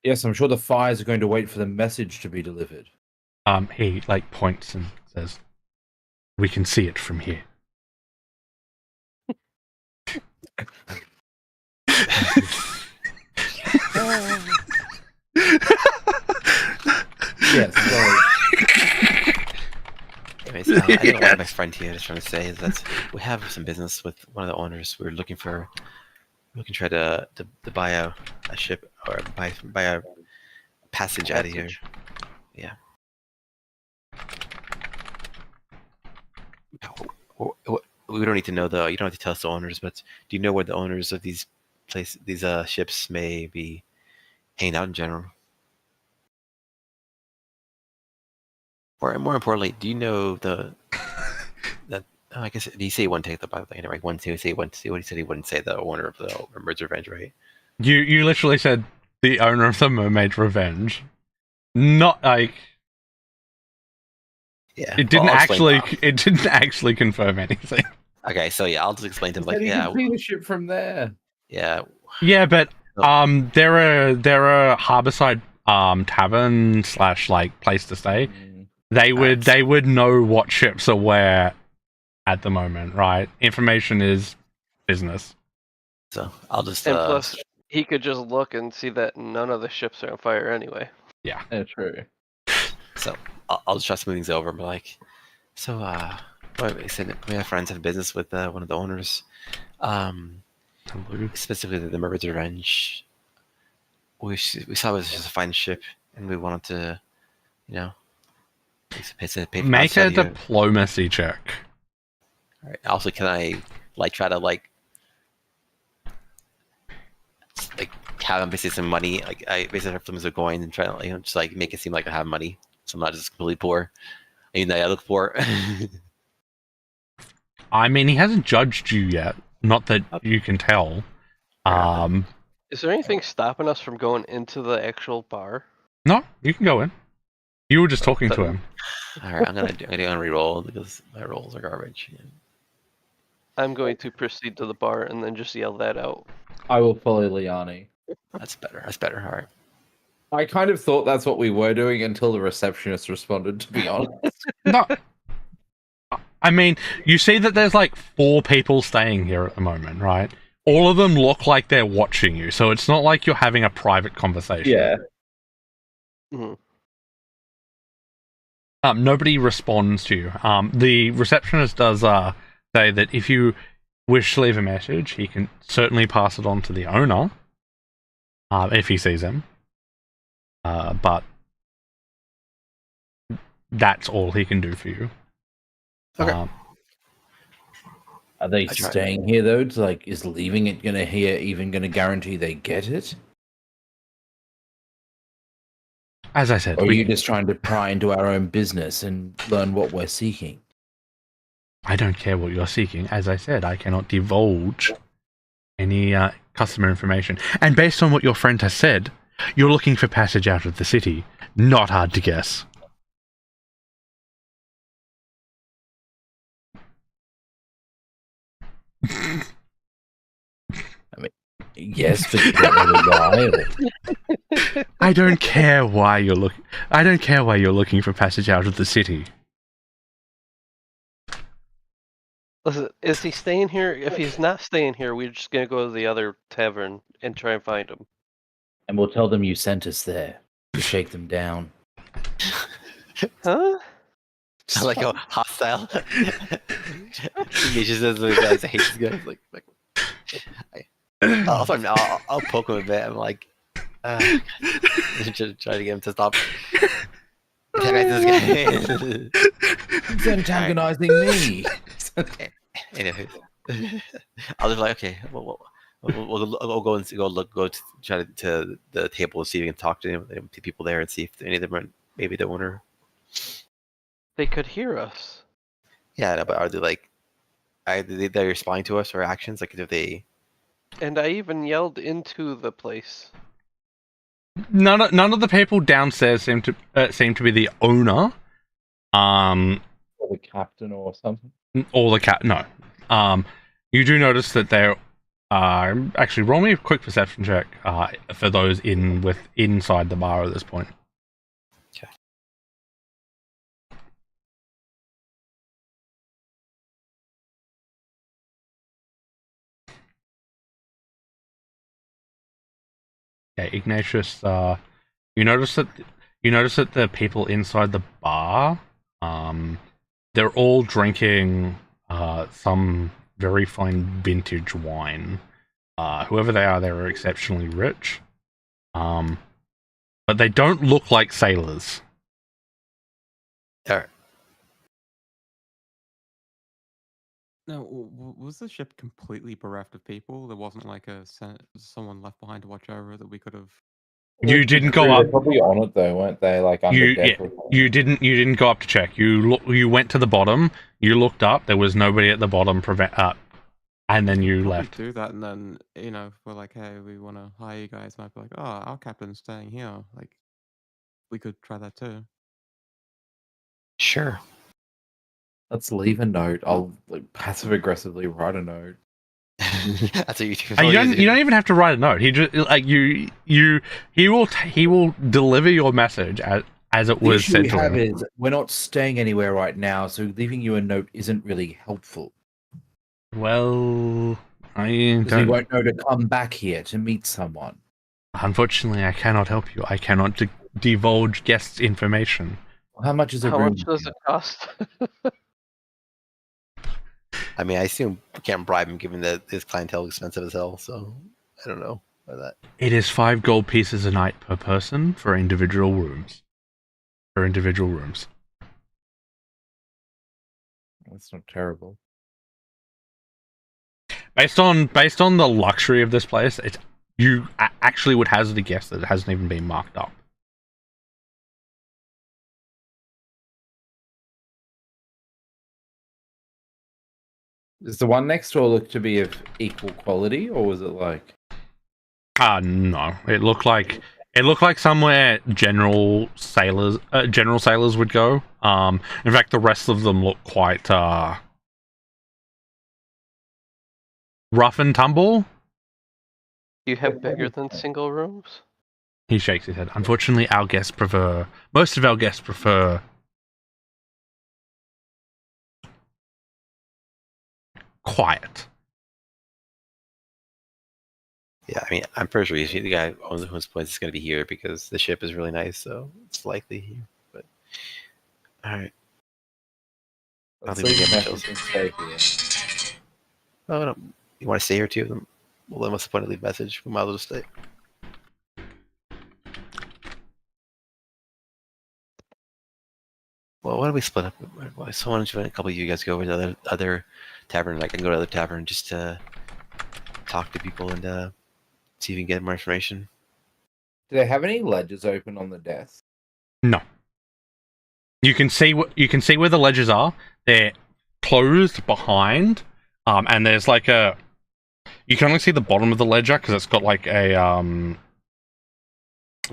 Yes, I'm sure the fires are going to wait for the message to be delivered. He points and says, "We can see it from here." Yes, sorry. Anyways, I think what my friend here is trying to say is that we have some business with one of the owners. We're looking to try to buy a ship or buy a passage out of here. Yeah. We don't need to know you don't have to tell us the owners, but do you know where the owners of these ships may be hanging out in general? Or more importantly, do you know I guess did he say he wouldn't take the Bible thing? Right? He said he wouldn't say the owner of the Mermaid's Revenge, right? You literally said the owner of the Mermaid's Revenge. Not like Yeah. it didn't actually confirm anything. Okay, so yeah, I'll just explain to him You can see the ship from there. yeah. Yeah, but they're a harborside tavern / place to stay. They would know what ships are where at the moment, right? Information is business. So I'll just And plus, he could just look and see that none of the ships are on fire anyway. Yeah. True. So I'll just try to smooth things over. But like, so we said we have friends have business with one of the owners, specifically the Mermaid's Revenge. We saw it was just a fine ship, and we wanted to, pay for Make a outside here. diplomacy check. All right. Also, can I try to have him basically some money? I basically have flims of coins and try to just make it seem like I have money, so I'm not just completely poor. Even though I look poor. I mean, he hasn't judged you yet. Not that you can tell. Is there anything stopping us from going into the actual bar? No, you can go in. You were just talking to him. All right, I'm gonna re-roll because my rolls are garbage. I'm going to proceed to the bar and then just yell that out. I will follow Liani. That's better. All right. I kind of thought that's what we were doing until the receptionist responded, to be honest. No. I mean, you see that there's 4 people staying here at the moment, right? All of them look like they're watching you, so it's not like you're having a private conversation. Yeah. Mm-hmm. Nobody responds to you. The receptionist does say that if you wish to leave a message, he can certainly pass it on to the owner if he sees him. But that's all he can do for you. Okay. Are they staying here though? Is leaving it even gonna guarantee they get it? As I said, Or are you just trying to pry into our own business and learn what we're seeking? I don't care what you're seeking. As I said, I cannot divulge any customer information. And based on what your friend has said, you're looking for passage out of the city. Not hard to guess. Yes, but you don't know why. I don't care why you're looking. I don't care why you're looking for passage out of the city. Listen, is he staying here? If he's not staying here, we're just gonna go to the other tavern and try and find him. And we'll tell them you sent us there to shake them down. Huh? I like how hostile. He just says the guys I hate this guy. I'll poke him a bit. I'm like, just try to get him to stop. Antagonize this guy. He's antagonizing me. Anyway, I was like, okay, we'll go and go to try to the table and see if we can talk to the people there and see if any of them are maybe the owner. They could hear us. Yeah, but are they like, are they responding to us or actions? Like, if they? And I even yelled into the place. None of the people downstairs seem to be the owner. Or the captain or something. Or the cat. No. You do notice that there are actually roll me a quick perception check. For those inside the bar at this point. Okay. Okay, Ignatius. You notice that the people inside the bar, they're all drinking some very fine vintage wine. Whoever they are exceptionally rich. But they don't look like sailors. Alright. Now, was the ship completely bereft of people? There wasn't like someone left behind to watch over it that we could have. You didn't go up. They're probably on it though, weren't they? Like under deck. Yeah, you didn't go up to check. You went to the bottom. You looked up. There was nobody at the bottom. And then you Probably left. do that, and then we're like, hey, we want to hire you guys. Might be like, oh, our captain's staying here. Like, we could try that too. Sure. Let's leave a note. I'll passive aggressively write a note. That's what you do. You don't even have to write a note. He just he will deliver your message as it was issue said we to have him. is we're not staying anywhere right now, so leaving you a note isn't really helpful. Well, I Because we don't. won't know to come back here to meet someone. Unfortunately, I cannot help you. I cannot divulge guest information. How much is a How room? much does it cost? I mean, I assume we can't bribe him given that his clientele is expensive as hell, so I don't know about that. It is 5 gold pieces a night per person for individual rooms. That's not terrible. Based on the luxury of this place, you actually would hazard a guess that it hasn't even been marked up. Does the one next door look to be of equal quality, or was it like? No. It looked like somewhere general sailors would go. In fact, the rest of them look quite rough and tumble. Do you have bigger than single rooms? He shakes his head. Unfortunately, most of our guests prefer quiet. Yeah, I mean, I'm pretty sure the guy who owns the place is going to be here because the ship is really nice, so it's likely here. But all right. Let's think we leave a get message and stay here. Oh, no. You want to stay here too? Well, then what's the point of leave a message? We might as well just stay. Well, why don't we split up? So why don't you and a couple of you guys go over to the other tavern? I can go to the other tavern just to talk to people and see if we can get more information. Do they have any ledgers open on the desk? No. You can see where the ledgers are. They're closed behind, and there's like you can only see the bottom of the ledger because it's got like a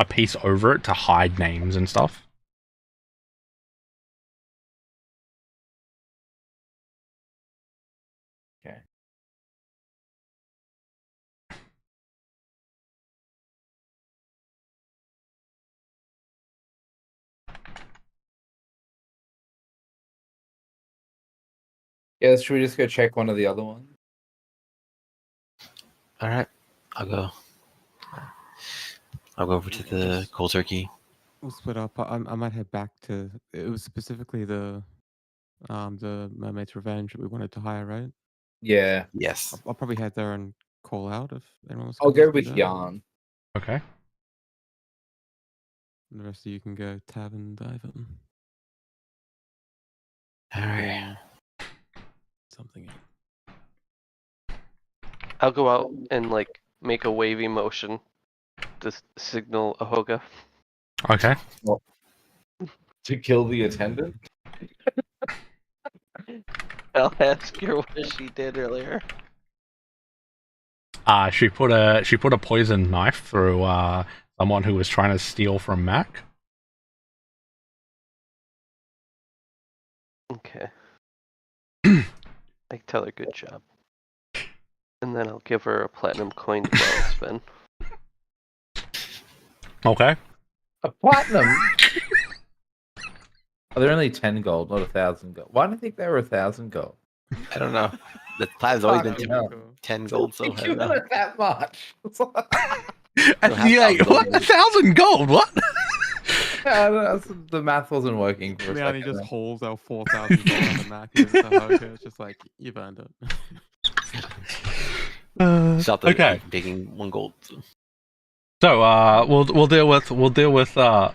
piece over it to hide names and stuff. Okay. Yeah, should we just go check one of the other ones? All right, I'll go. I'll go over to the cold turkey. We'll split up. I might head back to. It was specifically the Mermaid's Revenge that we wanted to hire, right? Yeah. Yes. I'll probably head there and call out if anyone wants to I'll come go with me with there. Yarn. Okay. And the rest of you can go tavern diving. All right. Something. I'll go out and like make a wavy motion to signal Ahoga. Okay. To kill the attendant? I'll ask her what she did earlier. She put a poisoned knife through someone who was trying to steal from Mac. Okay. I tell her good job. And then I'll give her a platinum coin to well spin. Okay. A platinum? Oh, they're only 10 gold, not 1,000 gold. Why do you think they were 1,000 gold? I don't know. The plan's always been Fucking hell. 10 gold, so I You don't know. it that much. Yeah, what? 1,000 gold? What? Yeah, the math wasn't working for a Leon, he second. just holds our 4,000 on the Mac. It's just like, you've earned it. Stop Okay. taking 1 gold. So we'll deal with the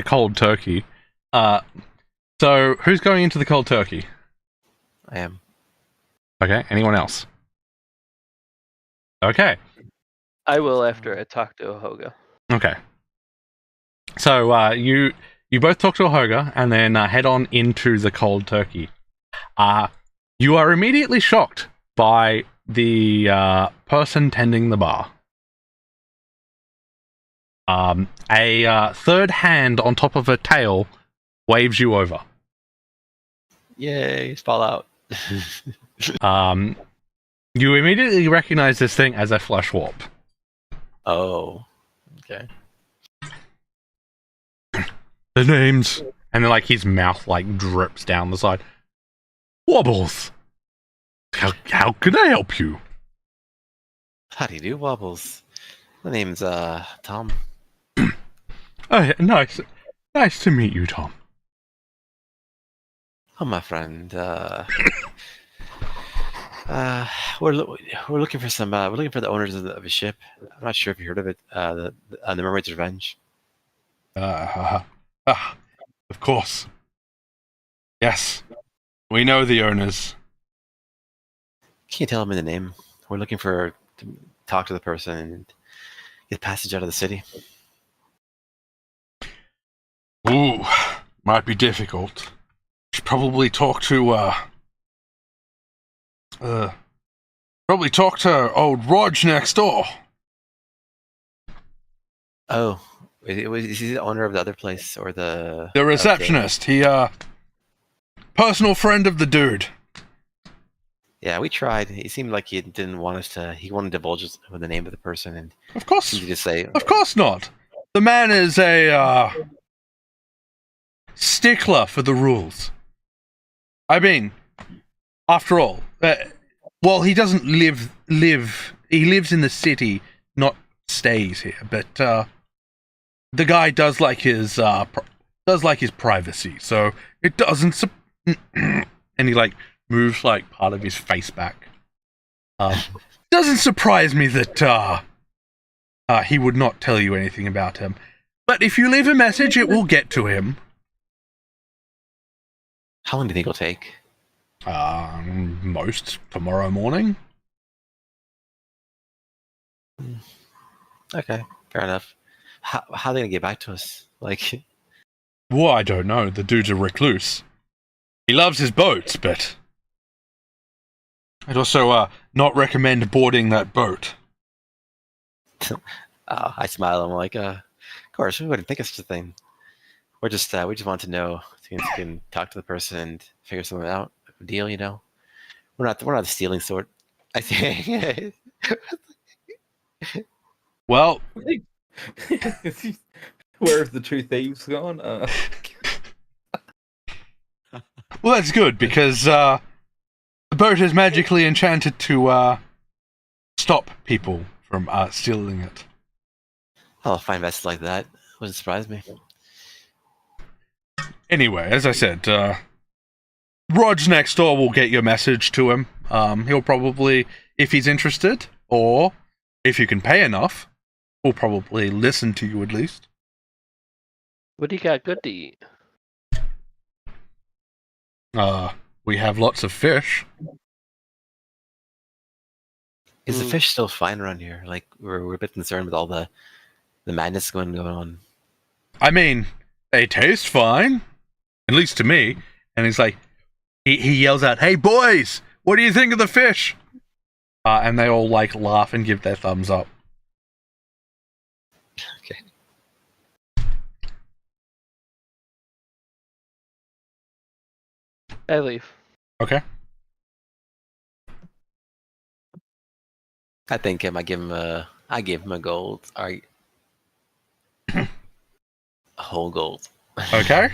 cold turkey. So who's going into the cold turkey? I am. Okay. Anyone else? Okay. I will after I talk to Ahoga. Okay. So you both talk to a Hoga and then head on into the cold turkey. You are immediately shocked by the person tending the bar. A third hand on top of a tail waves you over. Yay, fall out. You immediately recognize this thing as a flesh warp. Oh. Okay. The names, and then like his mouth like drips down the side. Wobbles. How can I help you? How do you do, Wobbles? My name's Tom. Oh, yeah, nice to meet you, Tom. Oh, my friend. We're looking for some. We're looking for the owners of a ship. I'm not sure if you heard of it. The Mermaid's Revenge. Of course. Yes, we know the owners. Can you tell them in the name? We're looking to talk to the person and get passage out of the city. Ooh, might be difficult. Should probably talk to old Rog next door. Oh, is he the owner of the other place or the receptionist? He personal friend of the dude. Yeah, we tried. He seemed like he didn't want us to. He wanted to divulge the name of the person, and Of course, you just say, of course not. The man is a stickler for the rules. I mean, after all, well, he doesn't live. He lives in the city, not stays here. But the guy does like his privacy, so it doesn't. And he like moves like part of his face back. Doesn't surprise me that he would not tell you anything about him. But if you leave a message, it will get to him. how long do you think it'll take? Most tomorrow morning. Okay, fair enough. How are they gonna get back to us? Like, Well, I don't know. The dude's a recluse. He loves his boats, but I'd also not recommend boarding that boat. I smile. I'm like, of course, we wouldn't think of such a thing. We just want to know if you can talk to the person and figure something out. Deal, you know. We're not the stealing sort. I think. Well, Where have the two thieves gone? well, that's good because The boat is magically enchanted to stop people from stealing it. Oh, a fine vessel like that wouldn't surprise me. Anyway, as I said, Rog next door will get your message to him. He'll probably, if he's interested, or if you can pay enough, will probably listen to you at least. What do you got good to eat? We have lots of fish. Is the fish still fine around here? Like we're a bit concerned with all the madness going on. I mean, they taste fine, at least to me. And he's like, he yells out, "Hey boys, what do you think of the fish?" And they all like laugh and give their thumbs up. Okay. I leave. Okay. I think I gave him a gold. All right. A whole gold. Okay.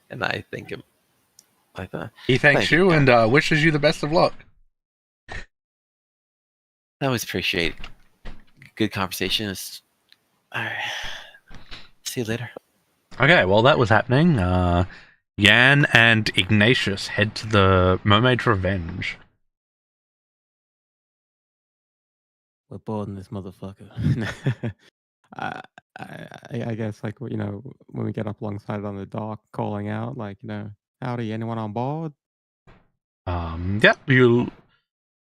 And I thank him. He thanks Thank you you. and wishes you the best of luck. I always appreciate good conversations. All right. See you later. Okay, while that was happening, Yan and Ignatius head to the Mermaid's Revenge. We're boarding this motherfucker. I guess, like, you know, when we get up alongside it on the dock, calling out, like, you know, howdy, anyone on board? Yep, you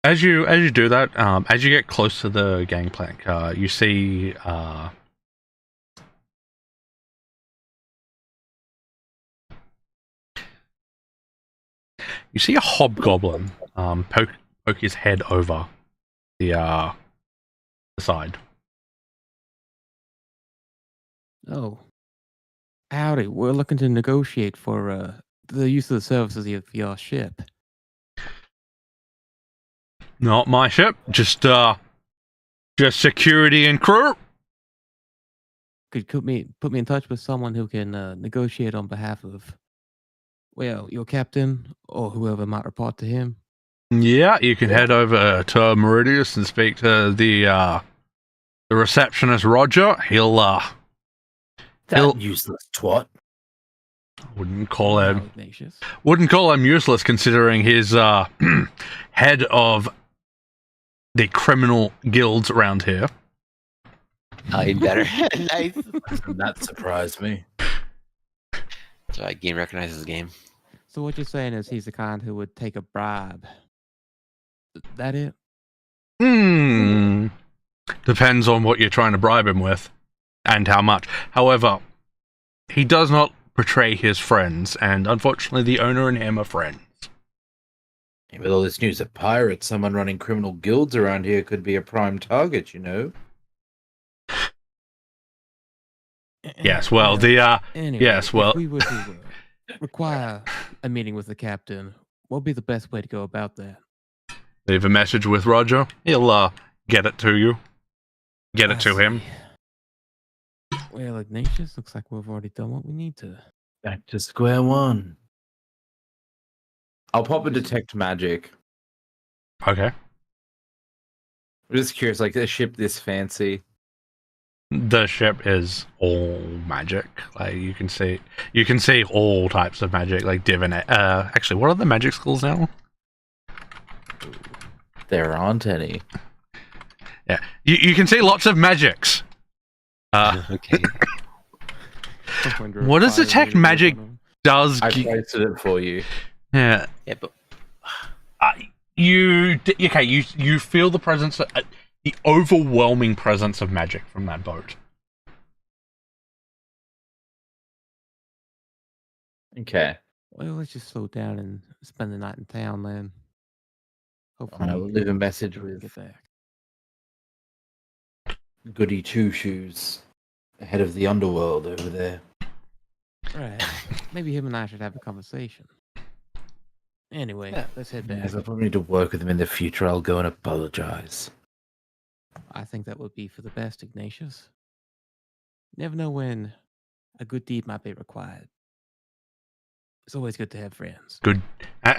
as you do that, as you get close to the gangplank, you see a hobgoblin poke his head over the side. Oh, howdy, we're looking to negotiate for the use of the services of your ship. Not my ship, just security and crew. Could put me in touch with someone who can negotiate on behalf of, well, your captain or whoever might report to him. Yeah, you can head over to Meridius and speak to the receptionist Roger. He'll That useless twat. wouldn't call Now, him Ignatius. useless considering his head of the criminal guilds around here. I better. Nice. Doesn't that surprise me? So game recognizes the game. So what you're saying is he's the kind who would take a bribe. That it? Depends on what you're trying to bribe him with and how much. However, he does not betray his friends, and unfortunately the owner and him are friends. With all this news of pirates, someone running criminal guilds around here could be a prime target, you know? Yes, well, Anyway, yes, well- if we were to require a meeting with the captain, what would be the best way to go about that? leave a message with Roger. He'll get it to you. Get it I to him. see. Well, Ignatius, looks like we've already done what we need to. Back to square one. I'll pop a detect magic. Okay. I'm just curious, like a ship this fancy. The ship is all magic. Like you can see all types of magic, like divinate. Actually, what are the magic schools now? There aren't any. Yeah, you can see lots of magics. Okay. What does detect magic does? I posted it for you. Yeah. Yeah, but You feel the presence, the overwhelming presence of magic from that boat. Okay. Well, let's just slow down and spend the night in town then. Hopefully, I will leave a message we can with get back. Goody Two Shoes, head of the underworld over there. Right. Maybe him and I should have a conversation. Anyway, Yeah. let's head back. If I probably need to work with him in the future, I'll go and apologize. I think that would be for the best, Ignatius. Never know when a good deed might be required. It's always good to have friends. Good.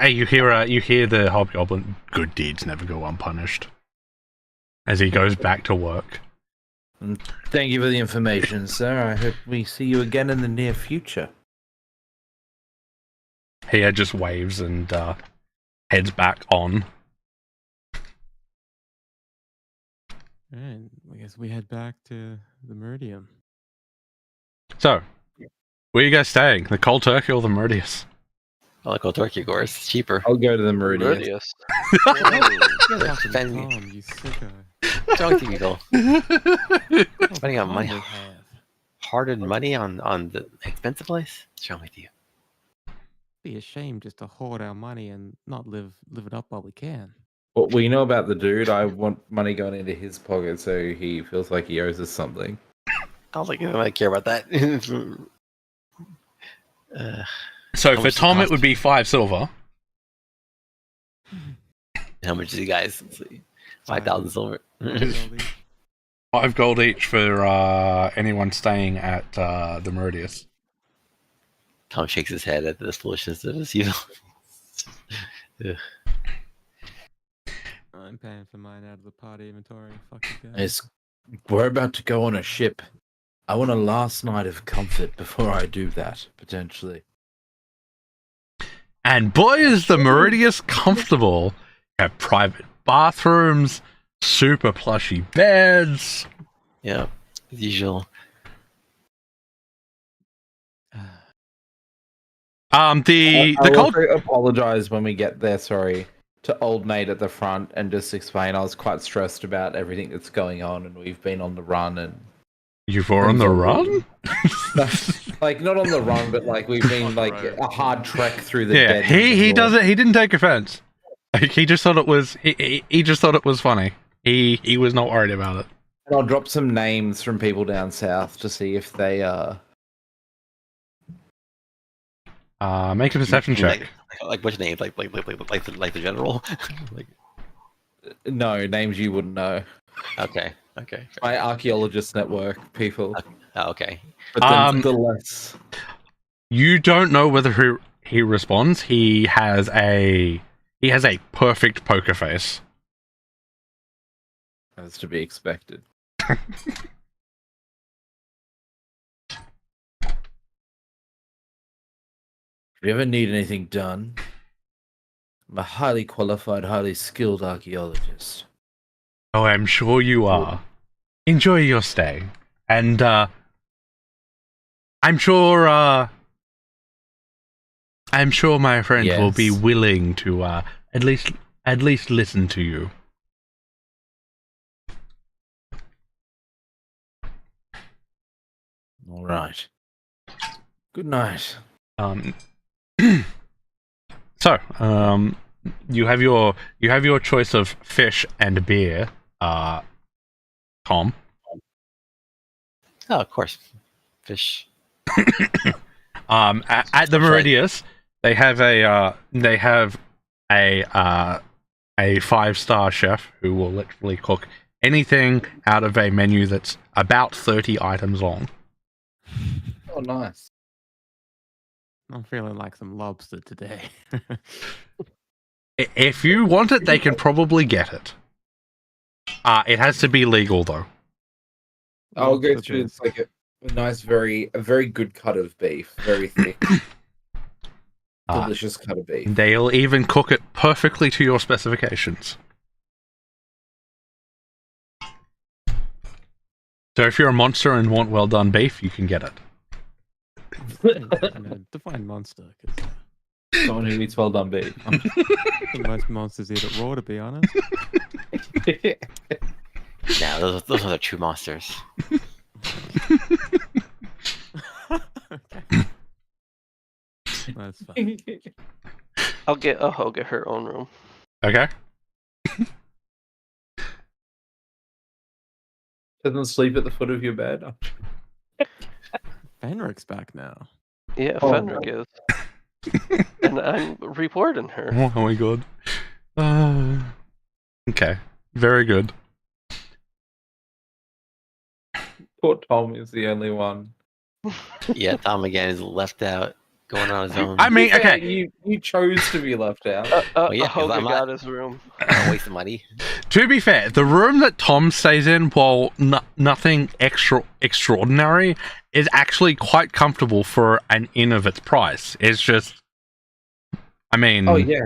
You hear the hobgoblin. Good deeds never go unpunished. As he goes back to work. And thank you for the information, sir. I hope we see you again in the near future. He just waves and heads back on. Alright, I guess we head back to the Meridian. So, where are you guys staying? The Cold Turkey or the Meridius? I like Old Turkey, of course. It's cheaper. I'll go to the Meridian. Rodius. Spending Tom, you sicko. What's wrong with you, people? Spending on money, Probably have. hard-earned money on the expensive place? What's wrong with you? Be a shame just to hoard our money and not live it up while we can. What we know about the dude, I want money going into his pocket so he feels like he owes us something. I don't think I care about that. So How for much does it Tom, it cost? would be 5 silver. How much is you guys? Let's see. 5,000 silver. Goldie. 5 gold each for anyone staying at the Meridius. Tom shakes his head at this foolishness of this evil. I'm paying for mine out of the party inventory. Fuck you guys. It's, we're about to go on a ship. I want a last night of comfort before I do that, potentially. And boy, is the Meridius comfortable. You have private bathrooms, super plushy beds. Yeah, as usual. The I'll cold. also apologize when we get there, sorry, to old mate at the front and just explain I was quite stressed about everything that's going on and we've been on the run and You were on the run? like not on the run, but like we've been like a hard trek through the Yeah, dead he north. doesn't. He didn't take offense. Like, he just thought it was. He just thought it was funny. He was not worried about it. And I'll drop some names from people down south to see if they Make a perception check. Like which name? Like the general? Like, no names you wouldn't know. okay. My archaeologist network people. Oh, okay. But the less You don't know whether he responds. He has a perfect poker face. as to be expected. If you ever need anything done, I'm a highly qualified, highly skilled archaeologist. Oh, I'm sure you are. Enjoy your stay, and I'm sure my friend will be Yes. willing to at least listen to you. All right. Good night. So, you have your choice of fish and beer, Tom. Oh, of course. Fish. At the Meridius, they have a 5-star chef who will literally cook anything out of a menu that's about 30 items long. Oh, nice. I'm feeling like some lobster today. If you want it, they can probably get it. It has to be legal though. I'll go Lobster through bisque. like a nice, a very good cut of beef, very thick, delicious cut of beef. They'll even cook it perfectly to your specifications. So if you're a monster and want well done beef, you can get it. Define monster, because Someone who eats well done beef. most monsters eat it raw, to be honest. Nah, those are the true monsters. Okay. That's fine. I'll get her own room. Okay. Doesn't sleep at the foot of your bed. Fenric's back now. Yeah, Oh, Fenric is. And I'm reporting her. Oh my god. Okay. Very good. Poor Tom is the only one. Yeah, Tom again is left out. going on his own. I mean, Yeah, okay. you chose to be left out. yeah, 'cause Hoga I'm got not- his room. Not wasting money. To be fair, the room that Tom stays in, while nothing extraordinary, is actually quite comfortable for an inn of its price. It's just, I mean, Oh yeah.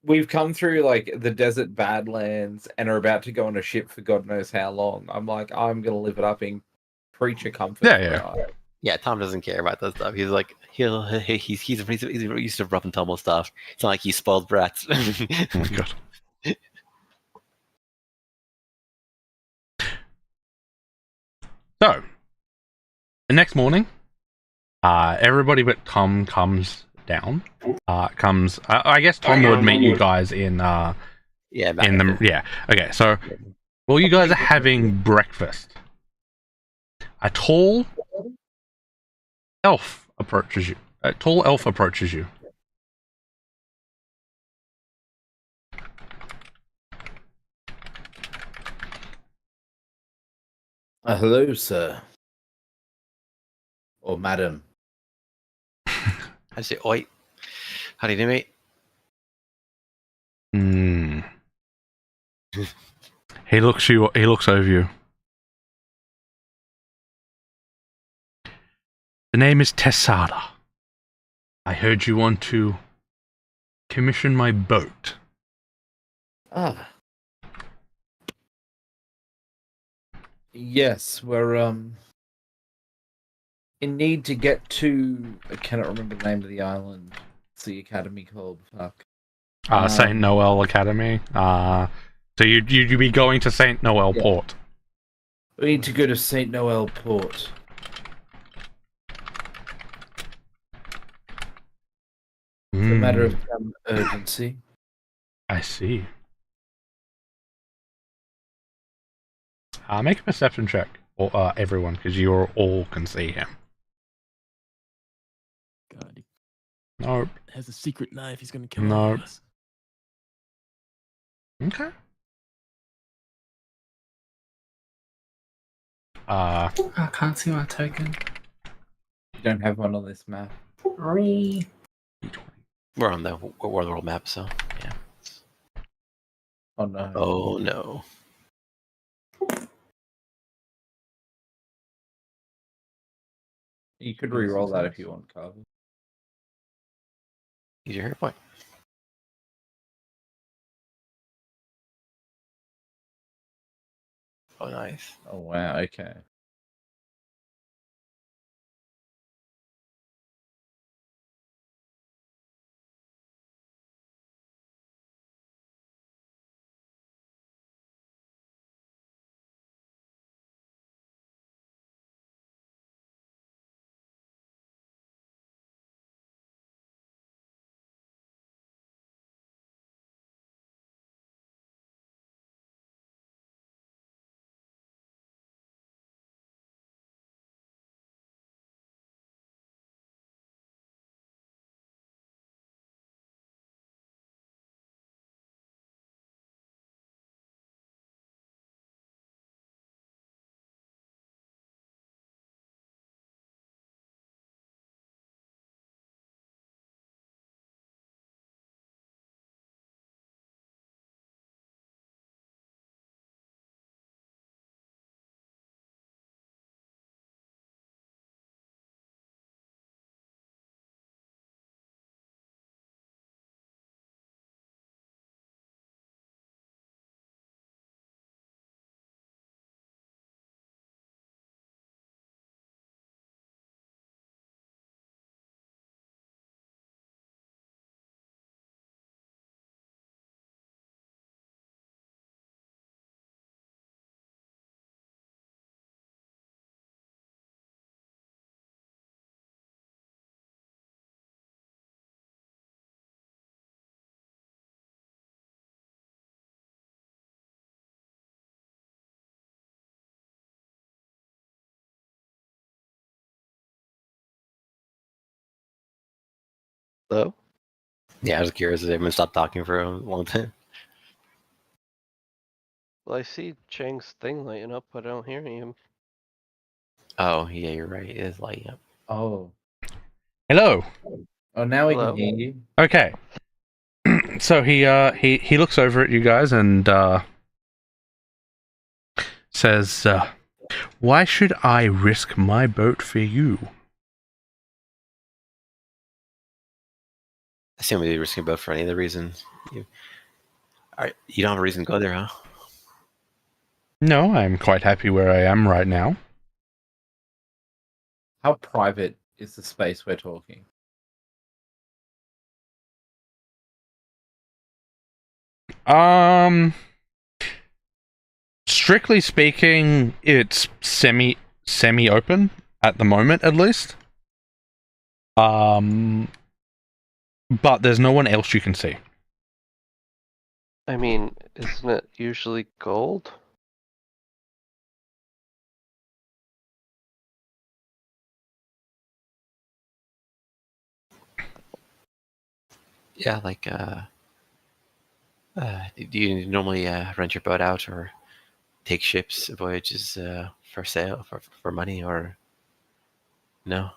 We've come through like the desert badlands and are about to go on a ship for God knows how long. I'm like, I'm gonna live it up in creature comfort. Yeah, for yeah. a night. Yeah, Tom doesn't care about that stuff. He's like, he's used to rough and tumble stuff. It's not like he's spoiled brats. oh my god. So, the next morning, everybody but Tom comes down. I guess Tom would meet you guys in Yeah, back in at the yeah. Okay, so while you guys are having breakfast, a tall elf approaches you. A tall elf approaches you. Hello, sir. Or madam. I say, oi, how do you do, mate? Hmm. He looks over you. The name is Tessada. I heard you want to commission my boat. Ah. Yes, we're in need to get to. I cannot remember the name of the island. What's the academy called? Fuck. Saint Noel Academy. So you'd be going to Saint Noel Yeah. Port. We need to go to Saint Noel Port. It's a matter of some urgency. I see. Make a perception check, or everyone, because you all can see him. God, he Nope. has a secret knife. He's gonna kill No. all of us. Okay. I can't see my token. You don't have one on this map. Re. We're on the world map, so yeah. Oh no. Oh no. You could re-roll that if you want, Carver. Use your hit point. Oh, nice. Oh wow. Okay. Hello? Yeah, I was curious if they've been stopped talking for a long time. Well, I see Chang's thing lighting up, but I don't hear him. Oh, yeah, you're right. It is lighting up. Oh. Hello. Oh, now we Hello. can hear you. Okay. So he looks over at you guys and says, "Why should I risk my boat for you?" I assume you're risking both for any other reason. You don't have a reason to go there, huh? No, I'm quite happy where I am right now. How private is the space we're talking? Strictly speaking, it's semi open at the moment, at least. But there's no one else you can see. I mean, isn't it usually gold? Yeah, like do you normally rent your boat out or take ships voyages for sale for money or no?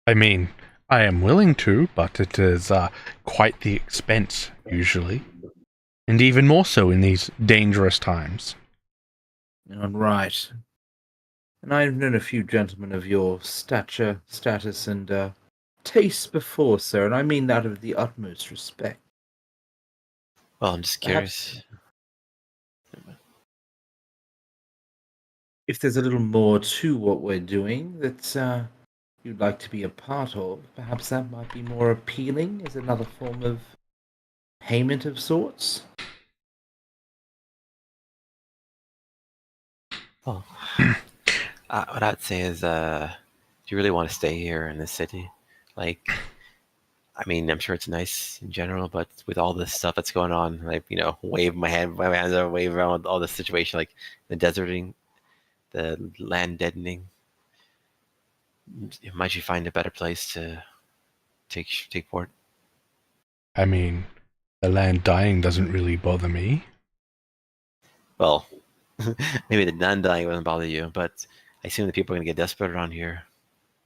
I mean, I am willing to, but it is quite the expense, usually. And even more so in these dangerous times. All right. And I've known a few gentlemen of your stature, status, and taste before, sir, and I mean that of the utmost respect. Well, I'm just Perhaps curious. if there's a little more to what we're doing that you'd like to be a part of, perhaps that might be more appealing as another form of payment of sorts. Well, what I'd say is, do you really want to stay here in this city? Like, I mean, I'm sure it's nice in general, but with all this stuff that's going on, like, wave my hands are wave around all this situation, like the deserting, the land deadening. Might you find a better place to take port? I mean, the land dying doesn't really bother me. Well, maybe the non-dying wouldn't bother you, but I assume that people are gonna get desperate around here.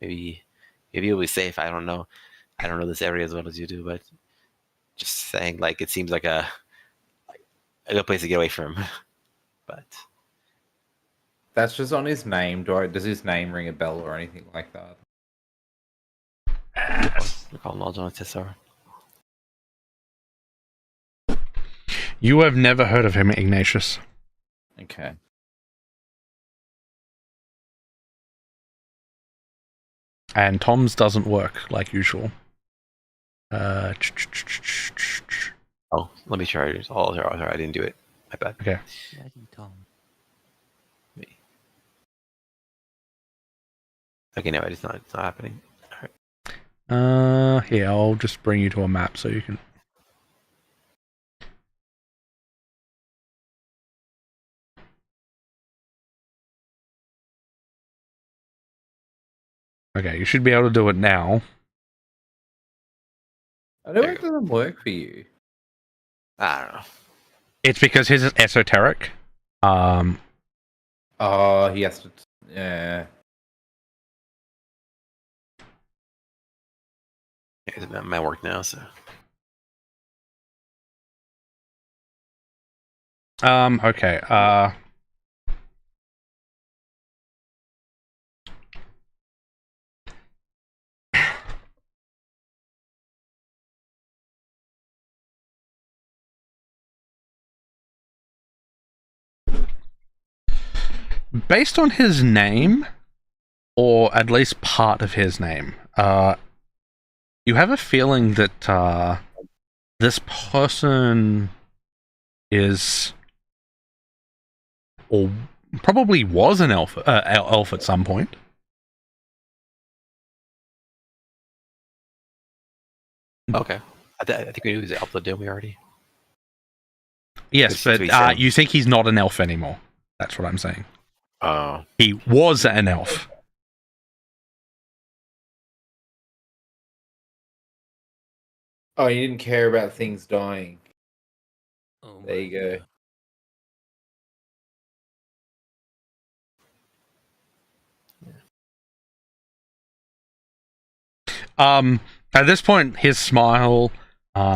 Maybe you'll be safe. I don't know. I don't know this area as well as you do, but just saying, like, it seems like a good place to get away from. But That's just on his name. Does his name ring a bell or anything like that? we call him all John Tessar. You have never heard of him, Ignatius. Okay. And Tom's doesn't work like usual. Oh, let me try it. Oh, sorry, I didn't do it. My bad. Okay. Bloody Tom. Okay, no, it's not happening. All right. Here, I'll just bring you to a map so you can... Okay, you should be able to do it now. I know it doesn't work for you. I don't know. It's because his is esoteric. Oh, he has to. Yeah. It might work now, so. Okay, based on his name, or at least part of his name, you have a feeling that this person is, or probably was an elf at some point. Okay. I think we knew he was Alpha, didn't we already? Yes, That's what he said. but you think he's not an elf anymore. That's what I'm saying. Oh. He was an elf. Oh, you didn't care about things dying. Oh, There you go. At this point, his smile,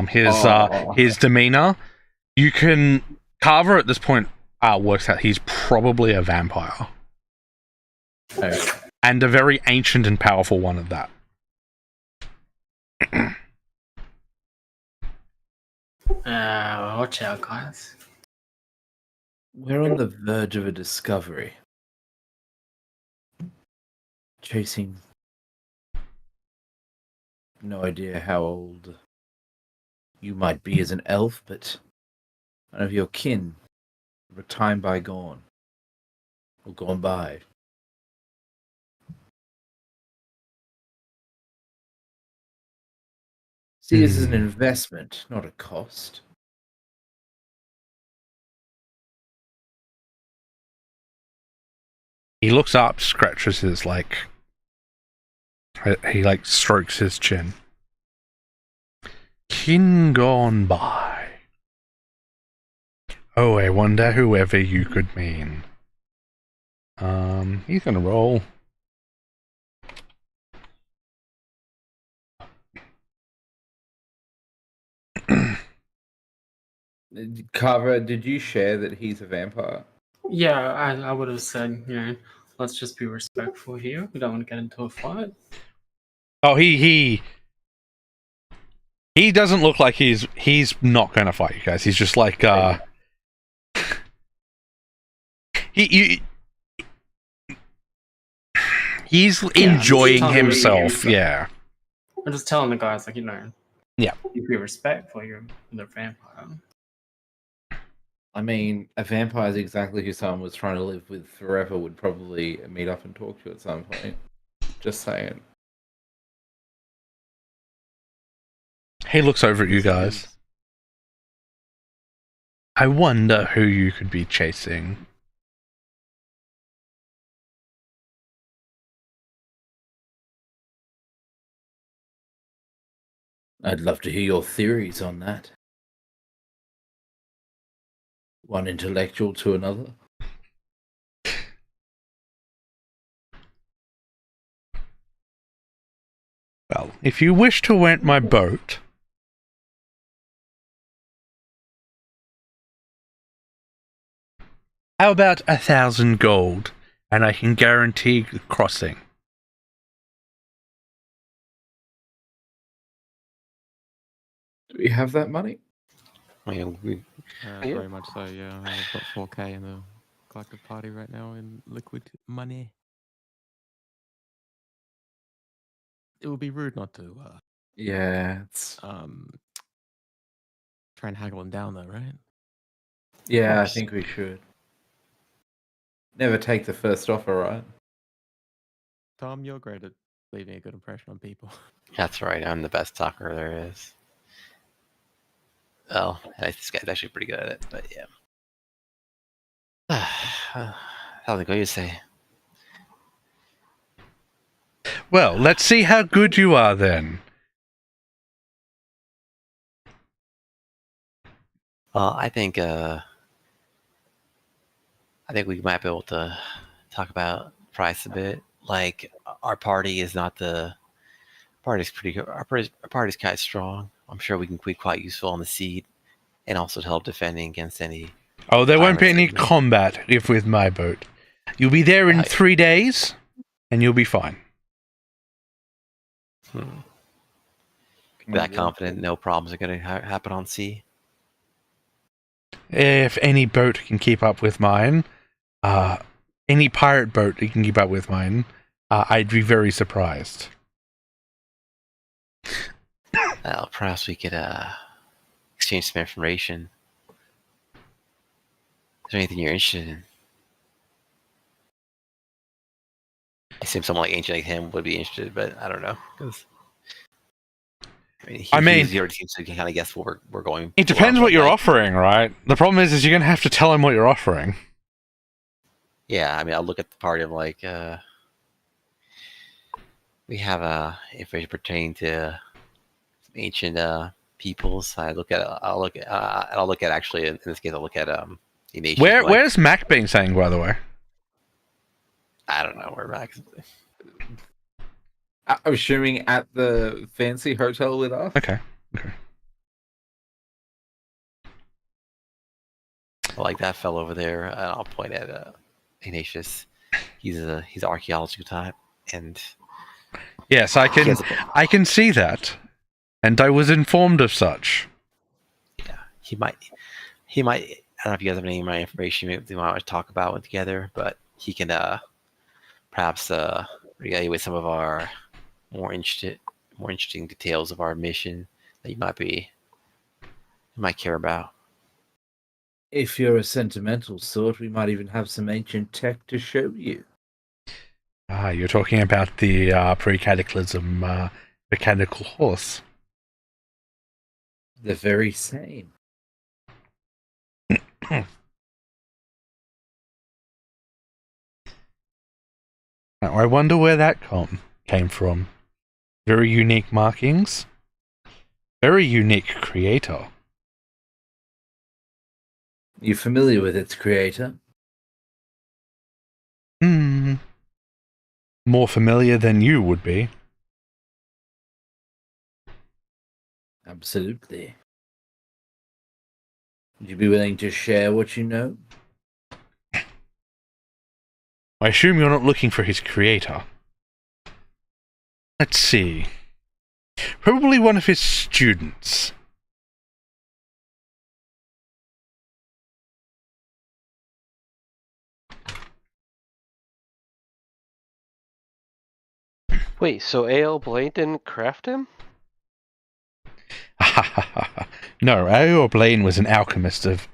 his demeanor, you can Carver at this point works out he's probably a vampire, and a very ancient and powerful one at that. Watch out, guys. We're on the verge of a discovery. Chasing. No idea how old you might be as an elf, but one of your kin of a time bygone. Or gone by. See this as an investment, not a cost. He looks up, scratches his he strokes his chin. Kin gone by. Oh, I wonder whoever you could mean. He's gonna roll. Carver, did you share that he's a vampire? Yeah, I would have said, let's just be respectful here. We don't want to get into a fight. Oh, he doesn't look like he's not gonna fight you guys. He's just like he's enjoying himself. Yeah. I'm just telling the guys, Yeah. you be respectful. You're the vampire. I mean, a vampire is exactly who someone was trying to live with forever would probably meet up and talk to at some point. Just saying. He looks over at you guys. I wonder who you could be chasing. I'd love to hear your theories on that. One intellectual to another. Well, if you wish to rent my boat, how about 1,000 gold, and I can guarantee the crossing. Do we have that money? Very much so, yeah. I've got 4k in the collective party right now in liquid money. It would be rude not to Yeah, it's... try and haggle them down though, right? Yeah, I think we should. Never take the first offer, right? Tom, you're great at leaving a good impression on people. That's right. I'm the best talker there is. Well, this guy's actually pretty good at it, but yeah. How's it go, you say? Well, let's see how good you are then. Well, I think we might be able to talk about price a bit. Like, our party is not the party's pretty good. Our party's quite strong. I'm sure we can be quite useful on the seed, and also to help defending against any. Oh, there won't be any pirates. combat if with my boat. You'll be there in 3 days, and you'll be fine. That confident, no problems are going to happen on sea. If any boat can keep up with mine, any pirate boat that can keep up with mine, I'd be very surprised. Well, perhaps we could exchange some information. Is there anything you're interested in? I assume someone like ancient like him would be interested, but I don't know. He already seems to kind of guess what we're going. It depends what you're offering, right? The problem is you're going to have to tell him what you're offering. Yeah, I mean, I'll look at the party. I'm like, we have information pertaining to ancient peoples. I'll look at actually in this case I'll look at the nation. Where's Mac been saying, by the way? I don't know where Mac is. I'm assuming at the fancy hotel with us. Okay. Like that fellow over there, I'll point at Ignatius. He's an archaeological type, and Yes, he has a, I can see that, and I was informed of such. yeah, he might. I don't know if you guys have any more information you might want to talk about it together, but he can perhaps evaluate some of our more interesting details of our mission that you might care about. If you're a sentimental sort, we might even have some ancient tech to show you. Ah, you're talking about the pre-cataclysm mechanical horse. The very same. Now, I wonder where that came from. Very unique markings. Very unique creator. You familiar with its creator? More familiar than you would be. Absolutely. Would you be willing to share what you know? I assume you're not looking for his creator. Let's see. Probably one of his students. Wait, so A.L. Blaine didn't craft him? No, Aor Blaine was an alchemist of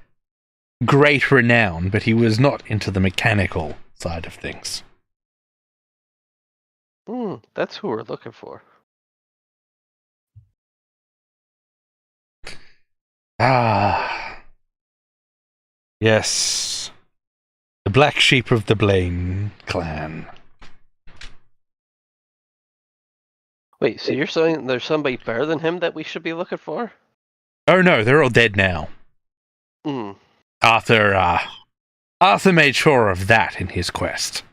great renown, but he was not into the mechanical side of things. That's who we're looking for. Ah. Yes. The black sheep of the Blaine clan. Wait, so you're saying there's somebody better than him that we should be looking for? Oh no, they're all dead now. Arthur made sure of that in his quest.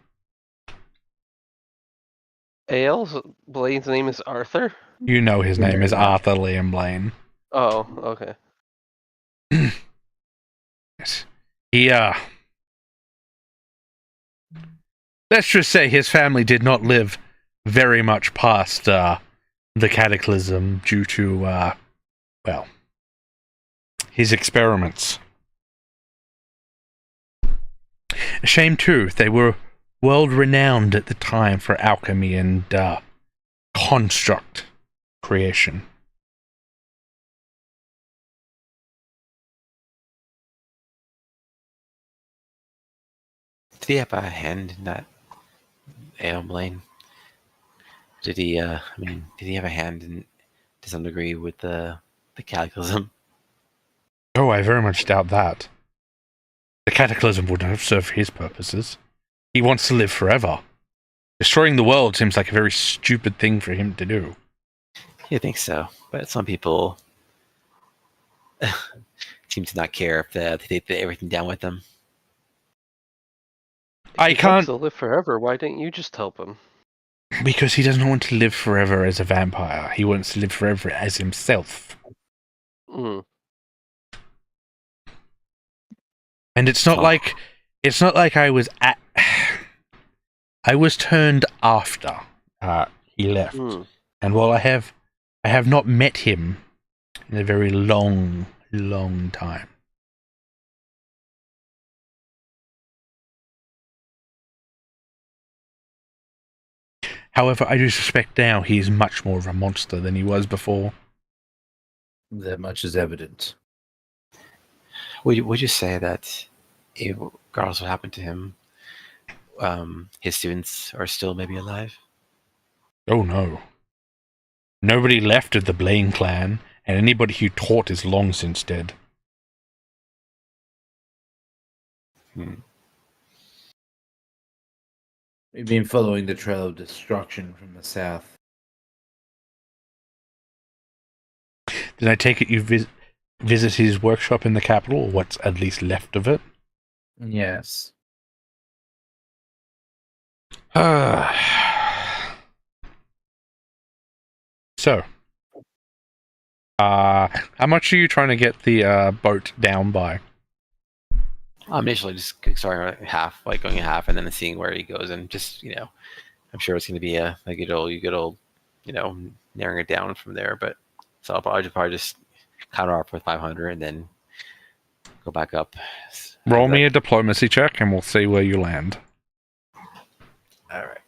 A.L. Blaine's name is Arthur? You know his name is Arthur Liam Blaine. Oh, okay. Yes. He, let's just say his family did not live very much past, the cataclysm due to, well, his experiments. A shame, too. They were world-renowned at the time for alchemy and, construct creation. Did he have a hand in that, A.L. Blaine? Did he? Did he have a hand in, to some degree, with the cataclysm? Oh, I very much doubt that. The cataclysm wouldn't have served his purposes. He wants to live forever. Destroying the world seems like a very stupid thing for him to do. You think so? But some people seem to not care if they take everything down with them. I He can't, wants to live forever. Why didn't you just help him? because he doesn't want to live forever as a vampire. He wants to live forever as himself. Mm. And it's not like I was I was turned after he left. And while I have not met him in a very long time. However, I do suspect now he is much more of a monster than he was before. That much is evident. Would you say that, regardless of what happened to him, his students are still maybe alive? Oh no. Nobody left of the Blaine clan, and anybody who taught is long since dead. We've been following the trail of destruction from the south. Did I take it you visit his workshop in the capital, or what's at least left of it? Yes. So, how much are you trying to get the boat down by? I'm initially just starting at half, like going at half, and then seeing where he goes, and just I'm sure it's going to be a good old, narrowing it down from there. But so I'll probably just counter off with 500, and then go back up. Roll me a diplomacy check, and we'll see where you land. All right.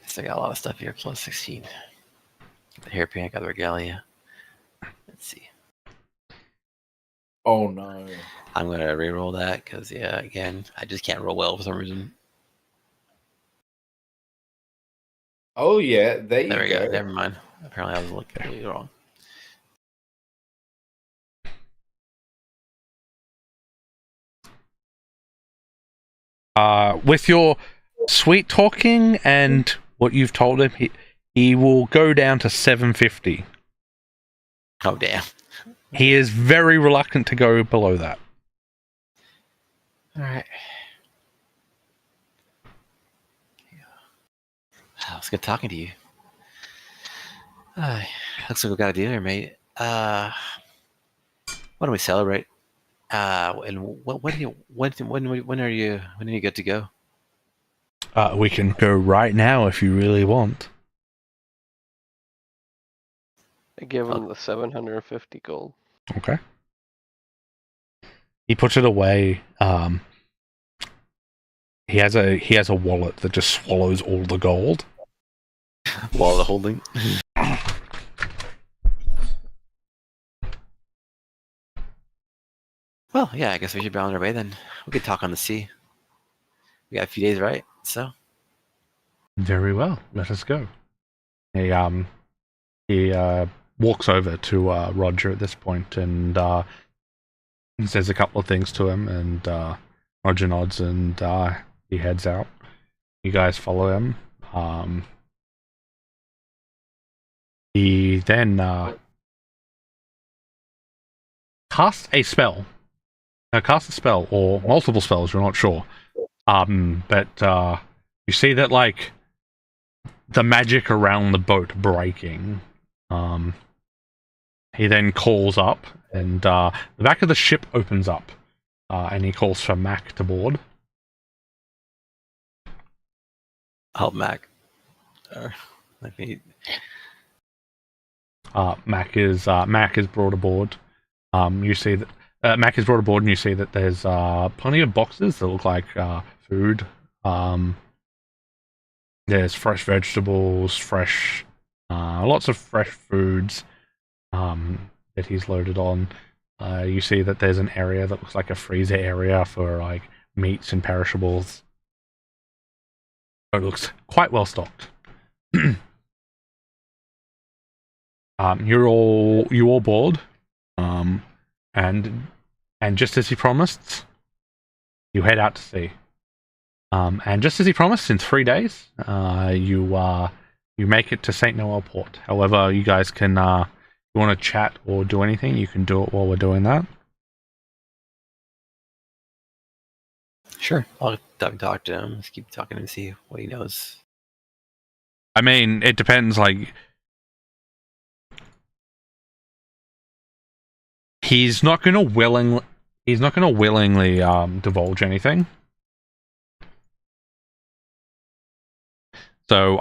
So I got a lot of stuff here. Plus 16. The hairpin, I got the regalia. Let's see. Oh no. I'm gonna re-roll that because again, I just can't roll well for some reason. Oh yeah, there you There we go. go. Never mind. Apparently, I was looking really wrong. With your sweet talking and what you've told him, he will go down to 750. Oh damn! He is very reluctant to go below that. All right. Oh, it's good talking to you. Looks like we got a deal here, mate. Why don't we celebrate? And when are you good to go? We can go right now if you really want. I give him the 750 gold. Okay. He puts it away. He has a wallet that just swallows all the gold. While the holding. Well, yeah, I guess we should be on our way then. We could talk on the sea. We got a few days, right? So. Very well. Let us go. He walks over to Roger at this point and says a couple of things to him, and Roger nods and he heads out. You guys follow him. He then casts a spell. Cast a spell or multiple spells. You're not sure. But you see that like the magic around the boat breaking. He then calls up, and the back of the ship opens up, and he calls for Mac to board. Help Mac. Let me. Mac is brought aboard. You see that Mac is brought aboard, and you see that there's plenty of boxes that look like food. There's fresh vegetables, lots of fresh foods that he's loaded on. You see that there's an area that looks like a freezer area for like meats and perishables. It looks quite well stocked. You all board, and just as he promised, you head out to sea. And just as he promised, in 3 days, you make it to St. Noel Port. However, you guys can, if you want to chat or do anything, you can do it while we're doing that. Sure, I'll talk to him. Just keep talking and see what he knows. I mean, it depends. Like, he's not going to willingly divulge anything. So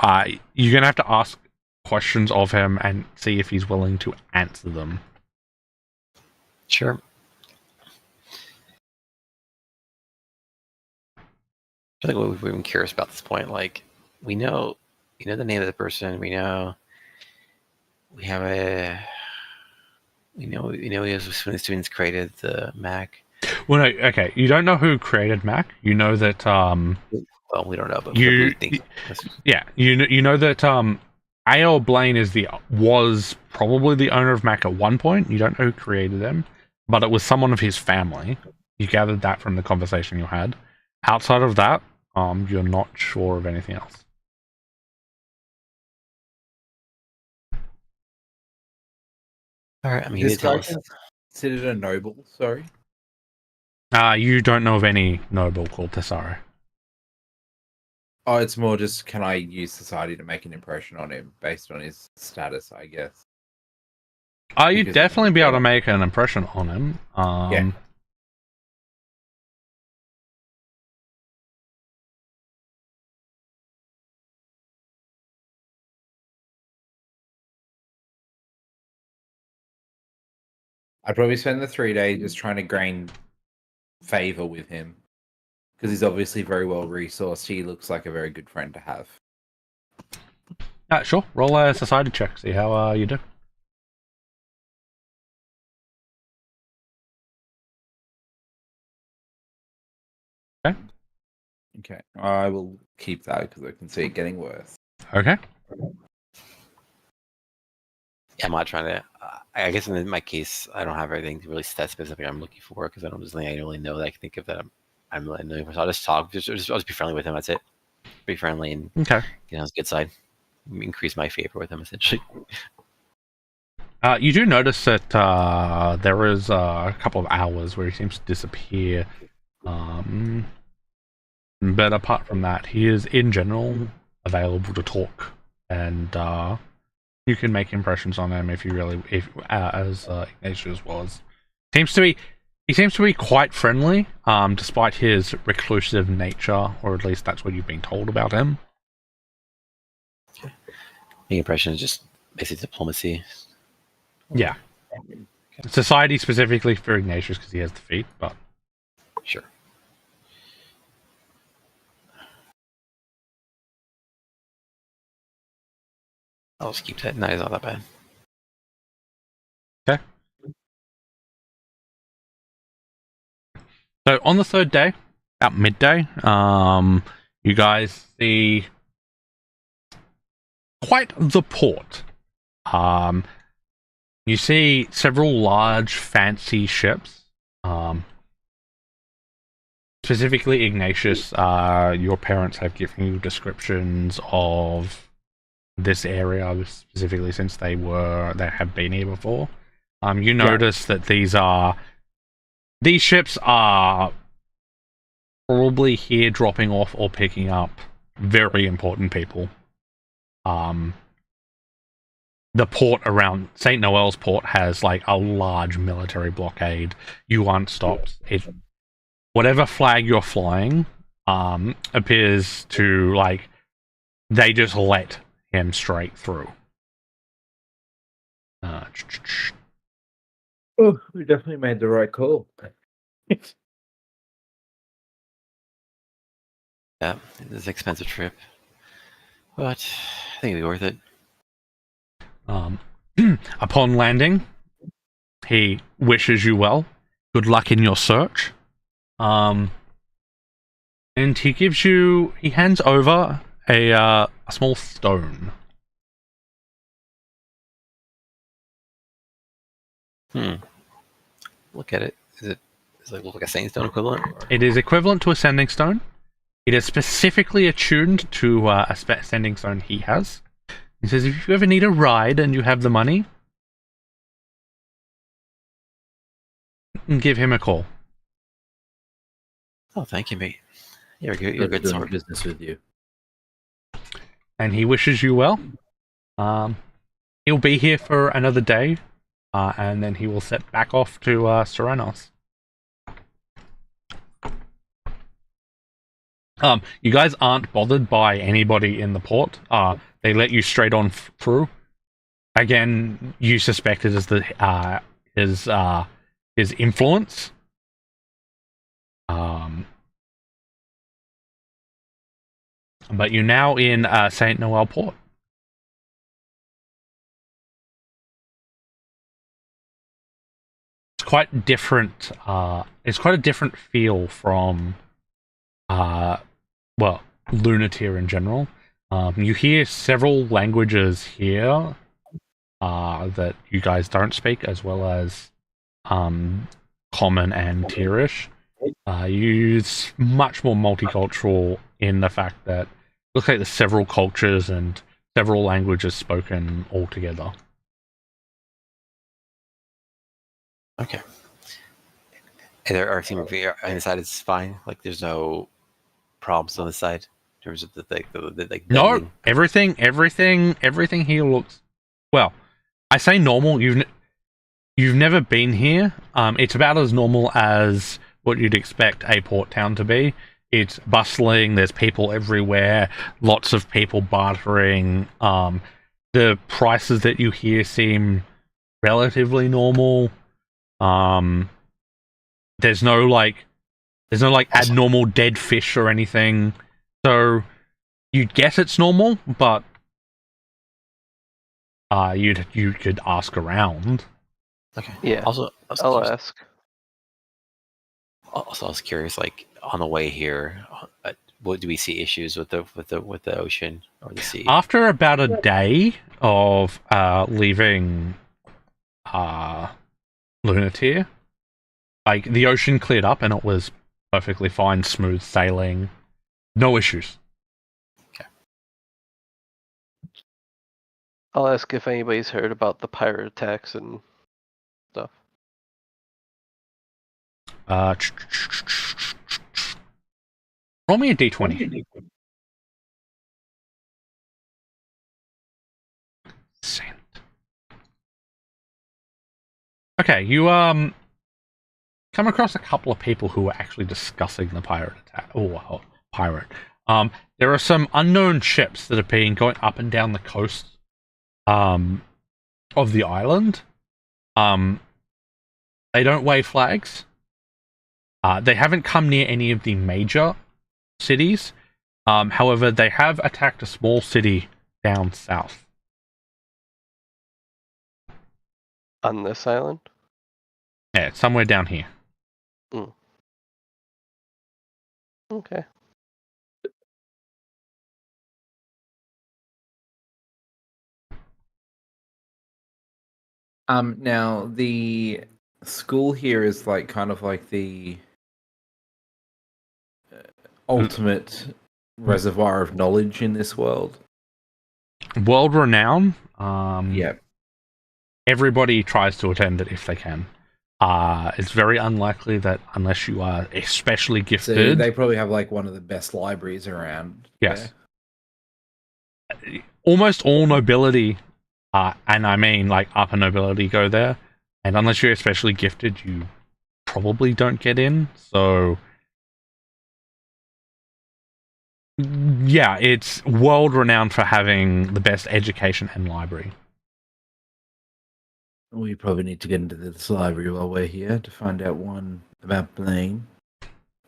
you're going to have to ask questions of him and see if he's willing to answer them. Sure. I feel like we've been curious about this point. Like, we know the name of the person. We know he was when the students created the Mac. Well, no, okay. You don't know who created Mac. You know that Well, we don't know, but you know that A.L. Blaine was probably the owner of Mac at one point. You don't know who created them, but it was someone of his family. You gathered that from the conversation you had. Outside of that, you're not sure of anything else. All right. I mean, This guy considered a noble. Sorry. You don't know of any noble called Tessaro. Oh, it's more just can I use society to make an impression on him based on his status, I guess. You'd Because- definitely be able to make an impression on him. Yeah. I'd probably spend the 3 days just trying to gain favor with him. Because he's obviously very well resourced. He looks like a very good friend to have. Sure. Roll a society check. See how you do. Okay. I will keep that because I can see it getting worse. Okay. Yeah, I'm not trying to. I guess in my case, I don't have everything really stat specific I'm looking for because I don't really know that I can think of that I'm really knowing for. So I'll just talk. I'll just be friendly with him. That's it. Be friendly and Okay. get on his good side. Increase my favor with him essentially. You do notice that there is a couple of hours where he seems to disappear. But apart from that, he is in general available to talk, and you can make impressions on him if as Ignatius was. He seems to be quite friendly, despite his reclusive nature, or at least that's what you've been told about him. The impression is just basically diplomacy. Yeah. Society specifically for Ignatius because he has the feet, but Sure. I'll just keep that. No, it's not that bad. okay. So on the third day, about midday, you guys see quite the port. You see several large, fancy ships. Specifically, Ignatius, your parents have given you descriptions of this area, specifically since they have been here before. You notice that these ships are probably here dropping off or picking up very important people. The port around St. Noel's port has like a large military blockade. You aren't stopped. Whatever flag you're flying appears to like they just let him straight through. Oh, we definitely made the right call. Yeah, it's an expensive trip, but I think it'll be worth it. Upon landing, he wishes you well. Good luck in your search. And he hands over a small stone. Look at it. Does it look like a sandstone equivalent? Or? It is equivalent to a sending stone. It is specifically attuned to a sending stone he has. He says, if you ever need a ride and you have the money, give him a call. Oh, thank you, mate. You're good. You're a good doing sort. business with you. And he wishes you well. He'll be here for another day, and then he will set back off to Serenos. You guys aren't bothered by anybody in the port. They let you straight on through. Again, you suspect it is his influence. But you're now in St. Noel Port. It's quite different. It's quite a different feel from, Lunatir in general. You hear several languages here that you guys don't speak, as well as Common and Tirish. It's much more multicultural in the fact that it looks like there's several cultures and several languages spoken all together. Okay. everything on the side is fine. Like there's no problems on the side in terms of the No, bending. everything here looks well. I say normal. You've never been here. It's about as normal as what you'd expect a port town to be. It's bustling. There's people everywhere. Lots of people bartering. The prices that you hear seem relatively normal. There's no abnormal dead fish or anything. So you'd guess it's normal, but you could ask around. Okay. Yeah. Also, I'll ask. Also, I was curious. Like on the way here, what do we see issues with the ocean or the sea? After about a day of leaving Lunateer, like the ocean cleared up and it was perfectly fine, smooth sailing, no issues. I'll ask if anybody's heard about the pirate attacks and stuff. Roll me a d20. Sand. Okay, you come across a couple of people who are actually discussing the pirate attack. Oh, pirate. There are some unknown ships that have been going up and down the coast of the island. They don't wave flags. They haven't come near any of the major cities. However, they have attacked a small city down south. On this island? Yeah, it's somewhere down here. Okay. Now the school here is like kind of like the ultimate reservoir of knowledge in this world. World renowned. Yeah. Everybody tries to attend it if they can. It's very unlikely that unless you are especially So gifted. they probably have like one of the best libraries around. Yes. Almost all nobility, and I mean like upper nobility, go there. And unless you're especially gifted, you probably don't get in. So, yeah, it's world renowned for having the best education and library. We probably need to get into this library while we're here to find out, one, about Blaine,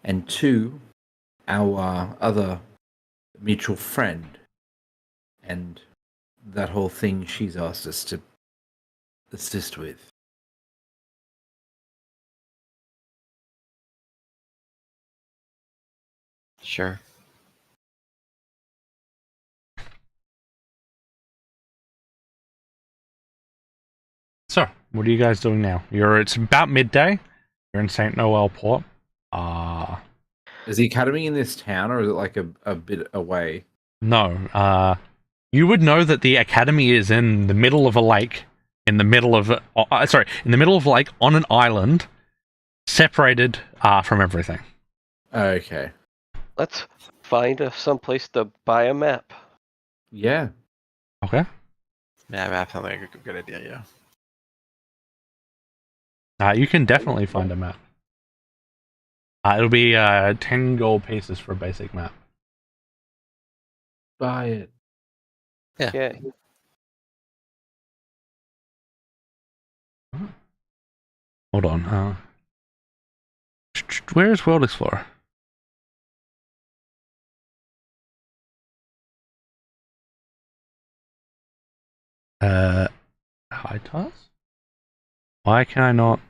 and two, our other mutual friend, and that whole thing she's asked us to assist with. Sure. So, what are you guys doing now? It's about midday. You're in St. Noel Port. Is the academy in this town, or is it like a bit away? No. You would know that the academy is in the middle of a lake, in the middle of a lake on an island, separated from everything. Okay. Let's find some place to buy a map. Yeah. Okay. Yeah, that sounds like a good idea. Yeah. You can definitely find a map. It'll be 10 gold pieces for a basic map. Buy it. Yeah. Hold on. Where is World Explorer? High toss? Why can I not?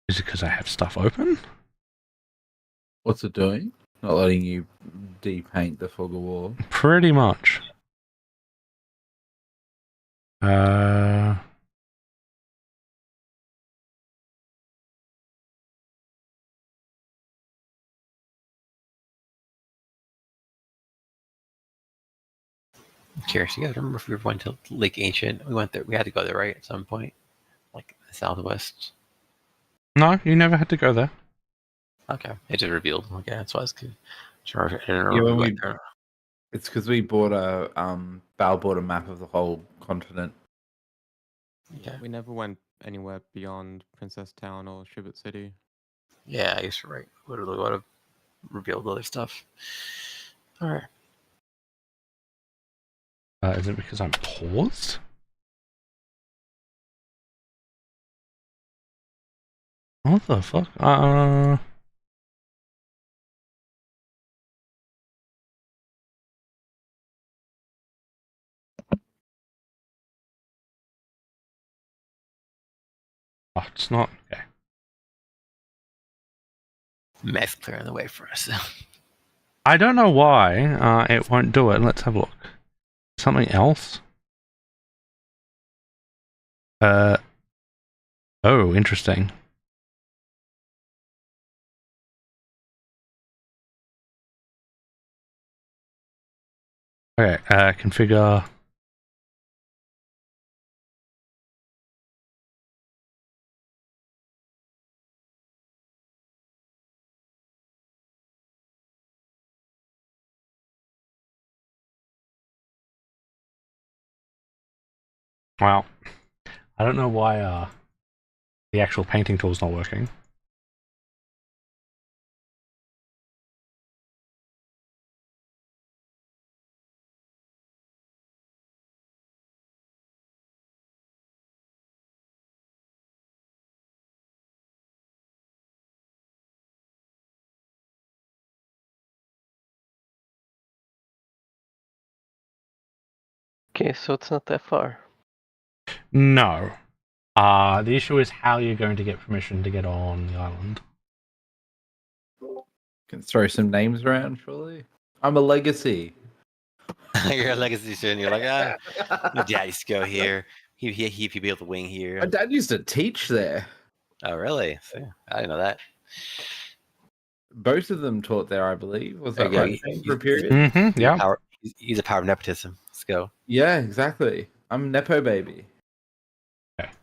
Is it because I have stuff open? What's it doing? Not letting you depaint the fog of war. Pretty much. I'm curious. You guys remember if we went to Lake Ancient? We went there. We had to go there, right, at some point, like the southwest. No, you never had to go there. Okay, it just revealed. Okay, that's why I was good. Sure, I didn't Yeah, remember when we we, went there. it's because we bought Bal bought a map of the whole continent. Okay. We never went anywhere beyond Princess Town or Shibit City. Yeah, I guess you're right. Would have revealed other stuff. All right. Is it because I'm paused? What the fuck? Oh, it's not. Okay. Mess clearing the way for us. I don't know why it won't do it. Let's have a look. Something else? Oh, interesting. Okay, configure. Well, I don't know why the actual painting tool's not working. Okay, so it's not that far. No. The issue is how you're going to get permission to get on the island. Can throw some names around, surely. I'm a legacy. You're a legacy student. You're like, my dad used to go here. He built the wing My here. dad used to teach there. Oh, really? See, I didn't know that. Both of them taught there, I believe. Was that There right? you go. For a period? Mm-hmm, yeah. He's a power of nepotism. Let's go. Yeah, exactly. I'm a Nepo baby.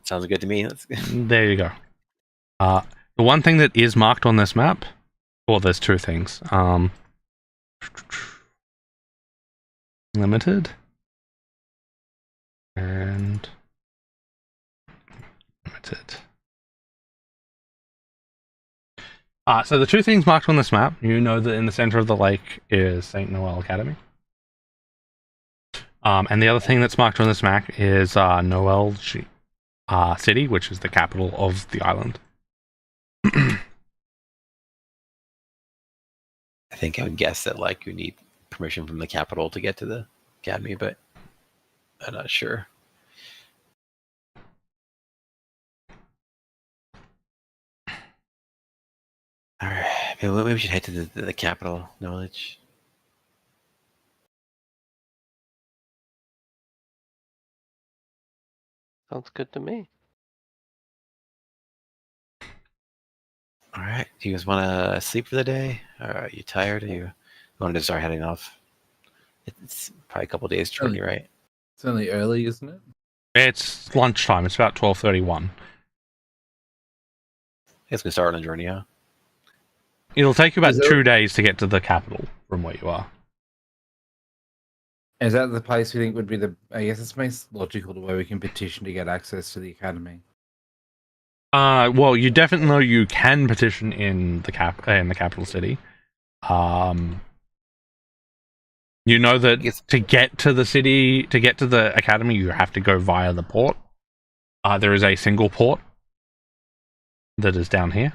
Sounds good to me. Let's go. There you go. The one thing that is marked on this map, well, there's two things. Limited and limited. So the two things marked on this map, you know that in the center of the lake is St. Noel Academy. And the other thing that's marked on this map is Noel City, which is the capital of the island. I think I would guess that like you need permission from the capital to get to the academy, but I'm not sure. All right, maybe we should head to the capital, Knowledge. Sounds good to me. All right, do you guys want to sleep for the day? Or are you tired? Or you want to start heading off? It's probably a couple days journey, right? It's only early, isn't it? It's lunchtime. It's about 12:31. It's gonna start on a journey, huh? It'll take you about Is there- 2 days to get to the capital from where you are. Is that the place you think would be the? I guess it's most logical to where we can petition to get access to the academy. Well, you definitely know you can petition in the capital city. You know that Yes. to get to the city, to get to the academy, you have to go via the port. There is a single port that is down here.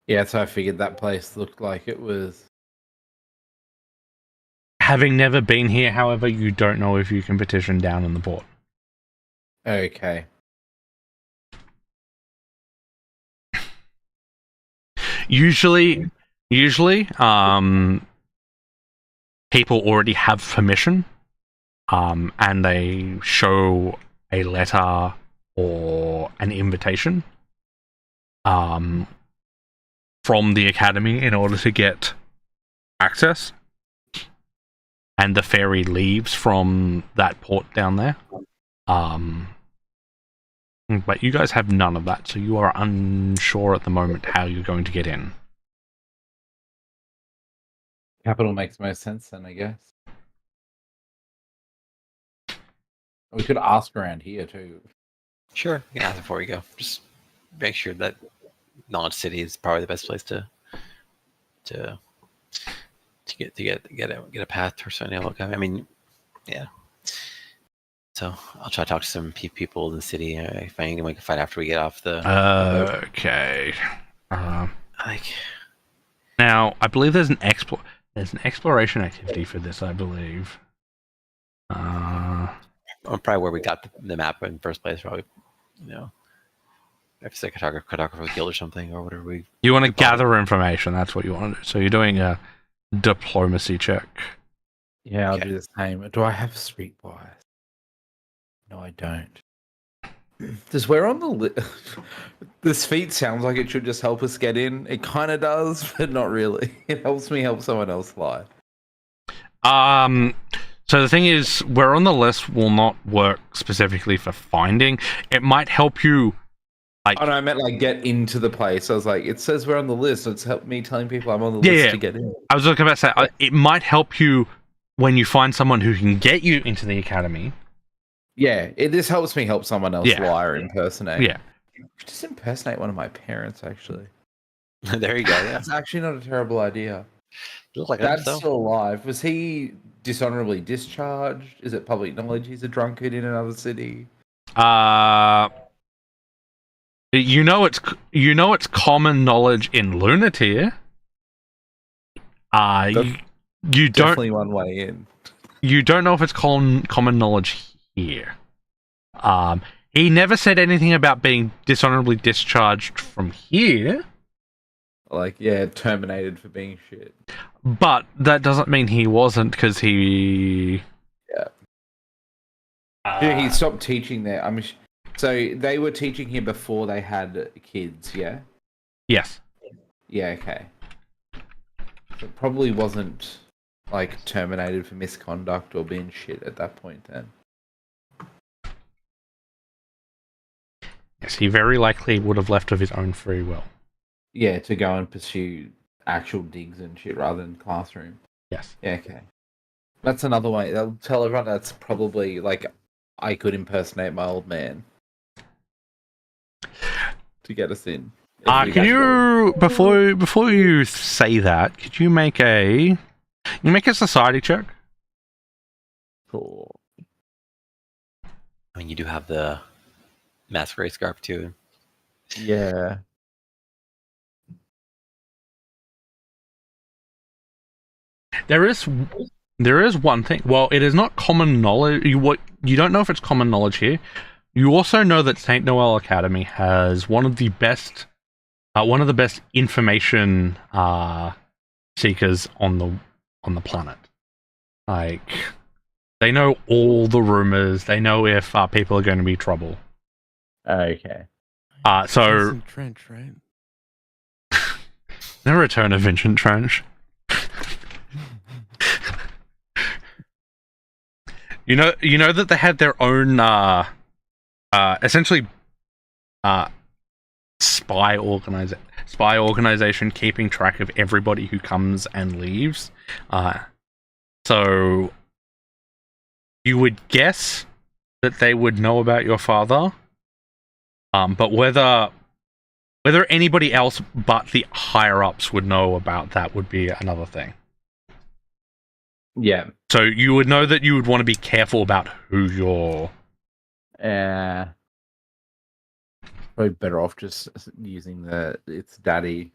Yeah, so I figured that place looked like it was. Having never been here, however, you don't know if you can petition down in the port. Okay. Usually, people already have permission, and they show a letter or an invitation, from the academy in order to get access. and the ferry leaves from that port down there. But you guys have none of that, so you are unsure at the moment how you're going to get in. Capital makes most sense then, I guess. We could ask around here too. Sure, you can ask before we go. Just make sure that Knowledge City is probably the best place to get a path or something. I mean, yeah. So I'll try to talk to some people in the city. If I can, we can fight after we get off the boat. Okay. Like, Now, I believe there's an exploration activity for this, I believe. probably where we got the map in the first place. Probably, if it's like a cartographer guild or something, or whatever we. You want to gather information. That's what you want to do. So you're doing a diplomacy check. Yeah, I'll Okay. do the same. Do I have streetwise? No, I don't. Does we're on the list? This feat sounds like it should just help us get in. It kind of does, but not really. It helps me help someone else fly. So the thing is, we're on the list will not work specifically for finding. It might help you. Like, Oh no, I meant like get into the place. I was like, it says we're on the list, so it's helped me telling people I'm on the list to get in. I was looking about to say it might help you when you find someone who can get you into the academy. Yeah, this helps me help someone else lie or impersonate. Yeah. Just impersonate one of my parents, actually. There you go. Yeah, That's actually not a terrible idea. look like Dad's that. still alive. Was he dishonorably discharged? Is it public knowledge he's a drunkard in another city? You know it's common knowledge in Lunatir. You don't Definitely one way in. you don't know if it's common knowledge here. He never said anything about being dishonorably discharged from here, Like, yeah, terminated for being shit. but that doesn't mean he wasn't, because he. Yeah, he stopped teaching there. So they were teaching him before they had kids, yeah? Yes. Yeah, okay. So it probably wasn't, like, terminated for misconduct or being shit at that point then. Yes, he very likely would have left of his own free will. Yeah, to go and pursue actual digs and shit rather than classroom. Yes. Yeah, okay. That's another way. They'll tell everyone that's probably, like, I could impersonate my old man to get us in. Can you before you say that, could you make a society check? Cool. I mean, you do have the masquerade scarf too. Yeah. There is one thing. Well, it is not common knowledge. You don't know if it's common knowledge here. You also know that Saint Noel Academy has one of the best information seekers on the planet. Like, they know all the rumors. They know if people are going to be trouble. Okay. So Vincent Trench, right? the return of Vincent Trench. You know that they had their own essentially spy organization keeping track of everybody who comes and leaves. So you would guess that they would know about your father, but whether anybody else but the higher ups would know about that would be another thing. Yeah. So you would know that you would want to be careful about who you're. Probably better off just using it's daddy.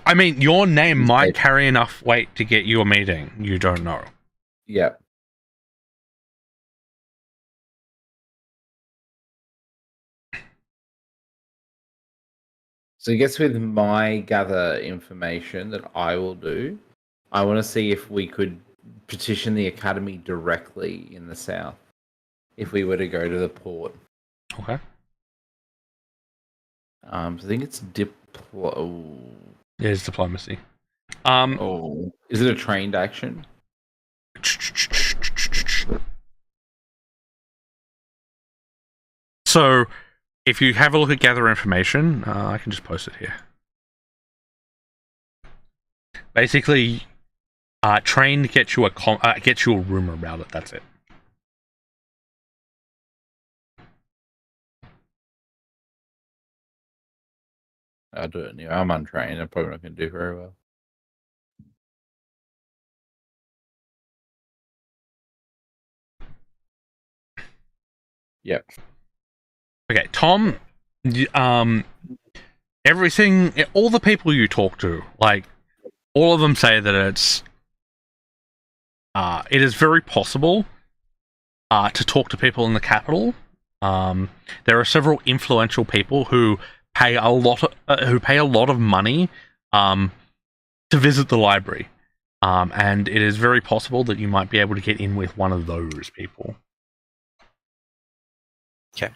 I mean, your name might carry enough weight to get you a meeting. You don't know. Yep. So I guess with my gather information that I will do, I want to see if we could petition the academy directly in the south. If we were to go to the port. Okay. So I think it's It is diplomacy. Oh, is it a trained action? So, if you have a look at gather information, I can just post it here. Basically, trained gets you a rumor about it. That's it. I'll do it anyway. I'm untrained. I'm probably not going to do very well. Yep. Okay, Tom. Everything, all the people you talk to, like, all of them say that it is very possible to talk to people in the capital. There are several influential people who pay a lot of money to visit the library, and it is very possible that you might be able to get in with one of those people. Okay.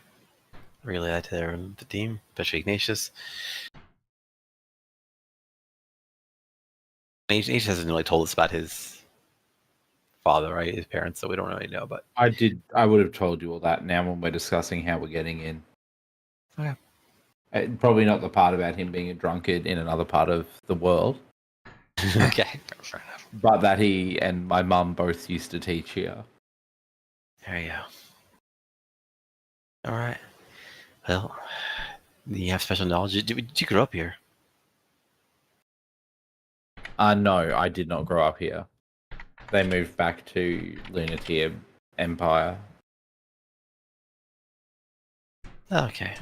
Relay that to the team, especially Ignatius. Ignatius hasn't really told us about his father, right? His parents, so we don't really know. But I would have told you all that now when we're discussing how we're getting in. Okay. Probably not the part about him being a drunkard in another part of the world, Okay, fair enough. but that he and my mum both used to teach here. There you go. All right. Well, you have special knowledge. Did you grow up here? No, I did not grow up here. They moved back to Lunatic Empire. Okay.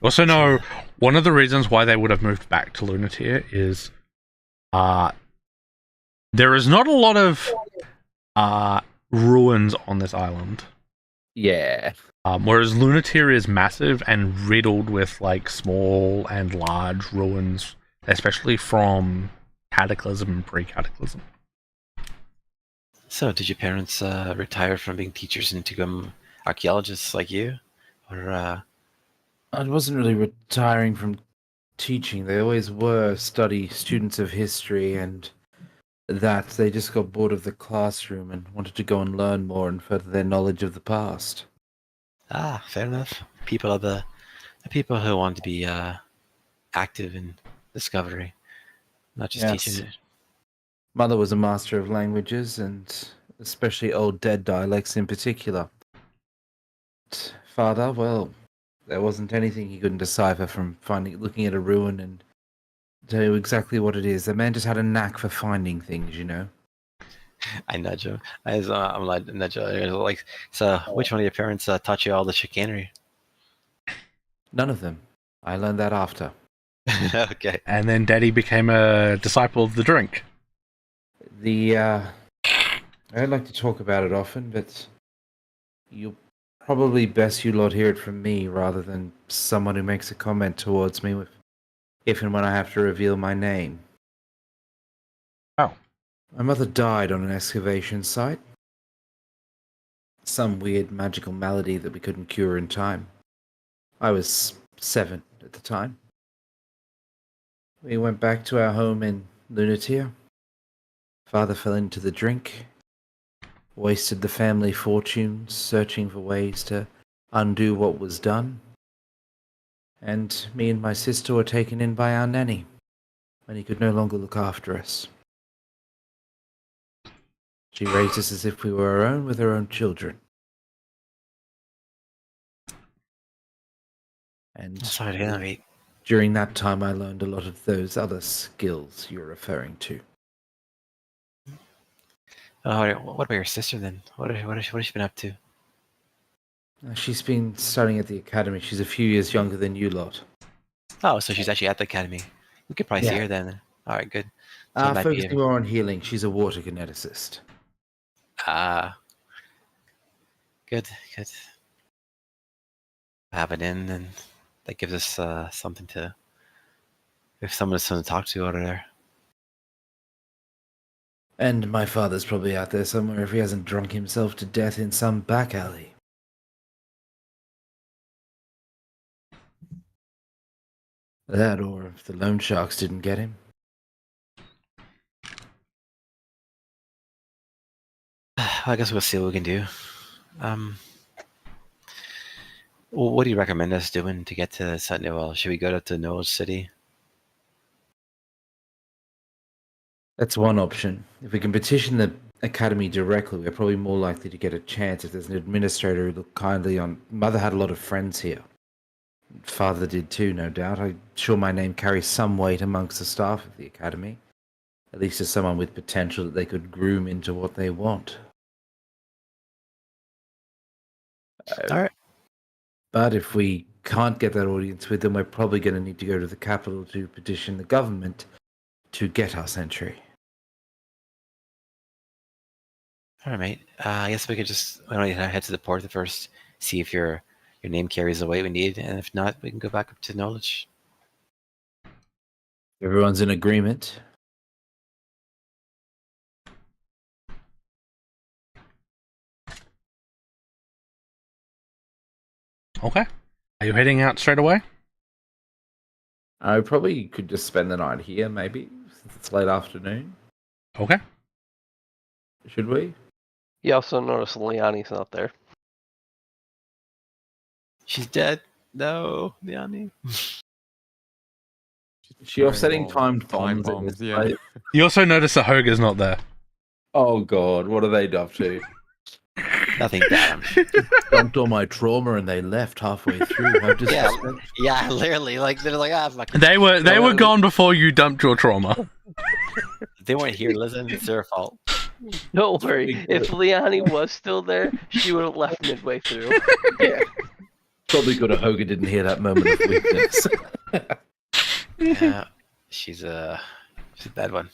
Also, know one of the reasons why they would have moved back to Lunatic is there is not a lot of ruins on this island. Yeah. Whereas Lunatic is massive and riddled with like small and large ruins, especially from Cataclysm and pre-Cataclysm. So, did your parents retire from being teachers and to become archaeologists like you, or? I wasn't really retiring from teaching. They always were students of history, and that they just got bored of the classroom and wanted to go and learn more and further their knowledge of the past. Fair enough. People are the people who want to be active in discovery, not just Yes. teaching it. Mother was a master of languages, and especially old dead dialects in particular. But father, well, there wasn't anything he couldn't decipher from looking at a ruin and tell you exactly what it is. The man just had a knack for finding things, you know. I nudge him. I'm like nudge him. Like, so which one of your parents taught you all the chicanery? None of them. I learned that after. Okay. And then Daddy became a disciple of the drink. I don't like to talk about it often, but you'll probably best you lot hear it from me rather than someone who makes a comment towards me if and when I have to reveal my name. Oh. My mother died on an excavation site. Some weird magical malady that we couldn't cure in time. I was 7 at the time. We went back to our home in Lunatic. Father fell into the drink. Wasted the family fortunes searching for ways to undo what was done. And me and my sister were taken in by our nanny when he could no longer look after us. She raised us as if we were her own with her own children. And Sorry to hear that, mate. during that time I learned a lot of those other skills you're referring to. What about your sister then? What has she been up to? She's been studying at the academy. She's a few years younger than you lot. Oh, so she's actually at the academy. We could probably see Yeah. her then. All right, good. So it might be Focusing more on healing. She's a water kineticist. Good. Have it in, and that gives us something to, if someone is something to talk to over there. And my father's probably out there somewhere if he hasn't drunk himself to death in some back alley. That, or if the loan sharks didn't get him. I guess we'll see what we can do. Well, what do you recommend us doing to get to Sentinel? Should we go to Knowledge City? That's one option. If we can petition the academy directly, we're probably more likely to get a chance if there's an administrator who looked kindly on. Mother had a lot of friends here. Father did too, no doubt. I'm sure my name carries some weight amongst the staff of the academy. At least as someone with potential that they could groom into what they want. All right. But if we can't get that audience with them, we're probably going to need to go to the capital to petition the government to get our entry. All right, mate. I guess we could just head to the port first, see if your name carries the weight we need, and if not, we can go back up to Knowledge. Everyone's in agreement. Okay. Are you heading out straight away? I probably could just spend the night here, maybe, since it's late afternoon. Okay. Should we? You also notice Liani's not there. She's dead. No, Liani. She offsetting timed bombs in this yeah. place. You also notice the Hoger's not there. Oh god, what are they up to? Nothing bad. Dumped all my trauma and they left halfway through. I just Yeah, literally. Like they're like, fucking. They were gone before you dumped your trauma. They weren't here. Listen, it's their fault. Don't worry. If Liani was still there, she would have left midway through. Yeah. Probably good a Hoga didn't hear that moment of weakness. Yeah, she's a bad one.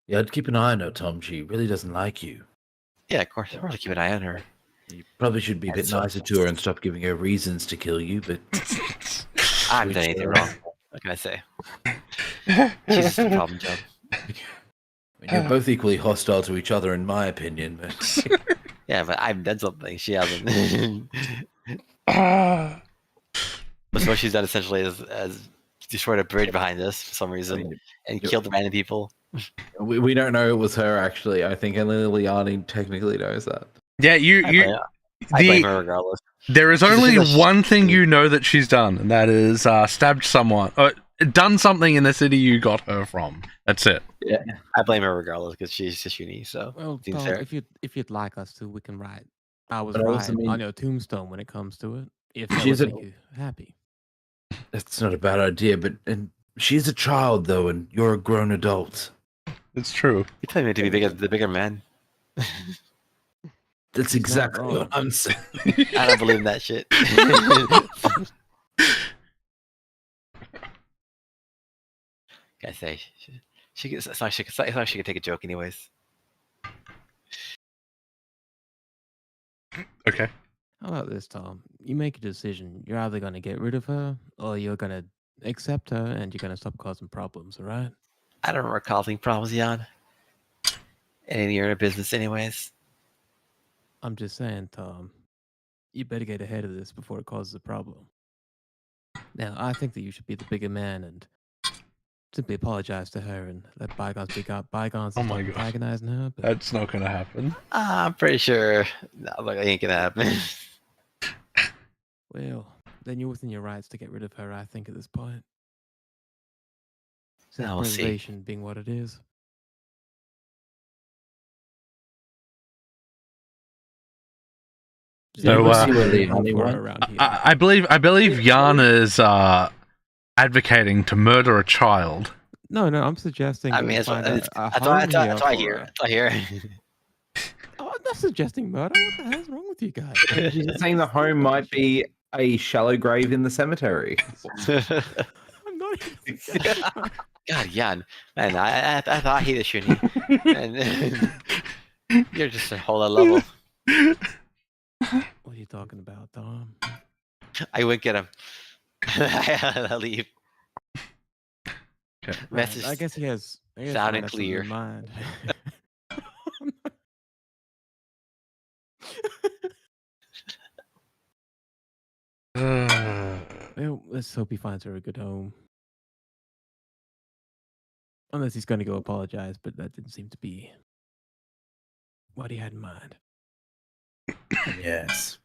Yeah, I'd keep an eye on her, Tom. She really doesn't like you. Yeah, of course. We're gonna keep an eye on her. You probably should be a bit nicer to her and stop giving her reasons to kill you, but I haven't done anything wrong. What can I say? She's just a problem job. I mean, you're both equally hostile to each other, in my opinion. But Yeah, but I've done something. She hasn't. But what she's done essentially is destroyed a bridge behind us for some reason and killed random people. we don't know it was her, actually. I think only Liani technically knows that. Yeah, I blame her regardless. There is only one thing you know that she's done, and that is stabbed someone, or done something in the city you got her from. That's it. Yeah. I blame her regardless because she's just unique. So Well, seems Tom, fair. if you'd like us to, we can write. I was But I right also mean- on your tombstone when it comes to it. If that She's would a- make you happy. that's not a bad idea. But and she's a child, though, and you're a grown adult. It's true. You tell me to be the bigger man. That's She's not exactly wrong. what I'm saying. I don't believe in that shit. I say it's not she could take a joke anyways. Okay. How about this, Tom? You make a decision. You're either going to get rid of her, or you're going to accept her, and you're going to stop causing problems, all right? I don't remember causing problems, Jan. And you're in a business anyways. I'm just saying, Tom, you better get ahead of this before it causes a problem. Now, I think that you should be the bigger man and simply apologize to her and let bygones be bygones Oh and my stop God. antagonizing her. But That's not gonna happen. I'm pretty sure that ain't gonna happen. well, then you're within your rights to get rid of her, I think, at this point. Now we'll see. Self-preservation being what it is. So, we'll see where Really Liani for her went. around here. I believe Jan is advocating to murder a child. No, I'm suggesting. I that mean, we that's what find that's a what home that's what I for hear. her. That's what I hear. Oh, I'm not suggesting murder. What the hell's wrong with you guys? She's saying the home might be a shallow grave in the cemetery. I'm not even suggesting murder. God, Jan, man, I thought I hated Shuni, and you're just a whole other level. What are you talking about, Tom? I wink at him. I leave. Okay. Message I guess he has. sound someone and has something clear. in mind. Well, let's hope he finds her a good home. Unless he's going to go apologize, but that didn't seem to be what he had in mind. Yes.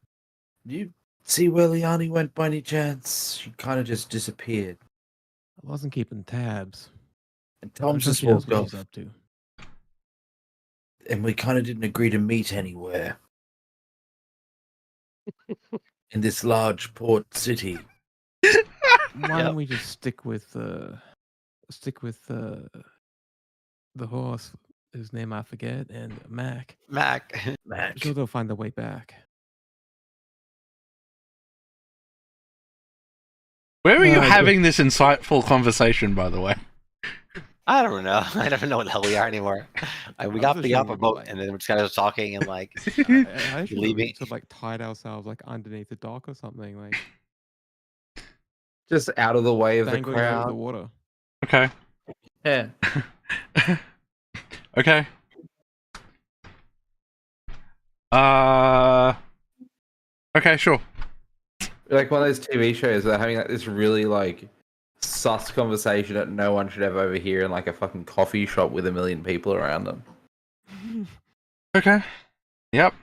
Do you see where Liani went by any chance? She kind of just disappeared. I wasn't keeping tabs. And I'm Tom sure just she knows walked what off. she's up to. And we kind of didn't agree to meet anywhere. In this large port city. Why don't we just stick with the horse whose name I forget and Mac. Mac. Mac. I'm sure they'll find their way back. Where are you I having this insightful conversation, by the way? I don't know. I don't know what the hell we are anymore. We got just a thinking, boat, like- and then we're just kind of talking and like I actually leaving. sort of like tied ourselves like underneath the dock or something, like Just out of the way of the dangling over crowd. the water. Okay. Yeah. Okay. Okay, sure. Like one of those TV shows that are having like this really like sus conversation that no one should ever overhear in like a fucking coffee shop with a million people around them. Okay. Yep.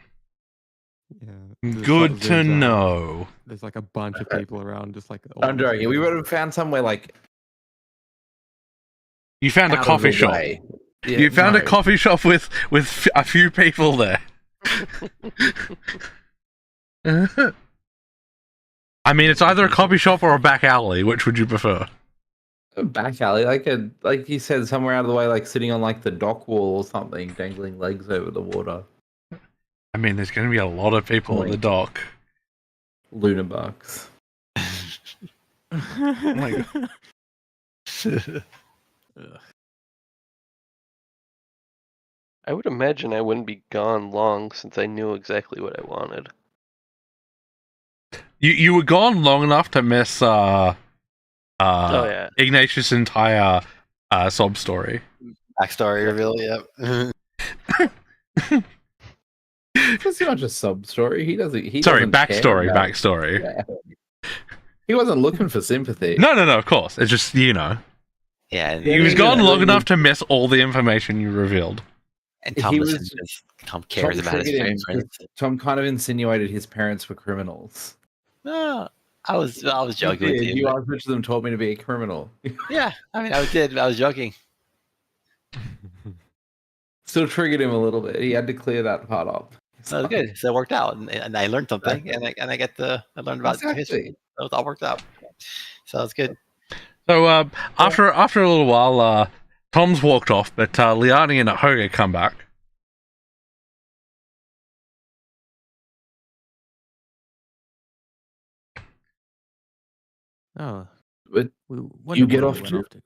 Yeah. the Good shot to zooms out. know. There's like a bunch of people around, just like. all I'm of us joking. We together. would have found somewhere like You found a out of coffee the shop. way. Yeah, You found a no. coffee shop with a few people there. I mean, it's either a coffee shop or a back alley. Which would you prefer? A back alley, like you said, somewhere out of the way, like sitting on like the dock wall or something, dangling legs over the water. I mean, there's going to be a lot of people at the dock. Luna bucks. Oh my God. I would imagine I wouldn't be gone long since I knew exactly what I wanted. You were gone long enough to miss Oh yeah. Ignatius' entire sob story. backstory reveal. Yep. It's not just sub story. He doesn't. Sorry, doesn't care backstory. about- Backstory. Yeah. He wasn't looking for sympathy. No, of course. It's just, you know. Yeah. And, He was Yeah, gone yeah, long yeah. enough to miss all the information you revealed. and Tom he listens was- because Tom cares Tom about his triggered him friends. because Tom kind of insinuated his parents were criminals. No, I was joking You with did. you. You but- asked which of them told me to be a criminal. Yeah, I mean, I was joking. Still triggered him a little bit. He had to clear that part up. So it was good. So it worked out, and I learned something, and I learned about history. Exactly. So it all worked out. So it's good. So after a little while, Tom's walked off, but Liani and Hoga come back. Oh, But we you wondered get where off we went to? off to.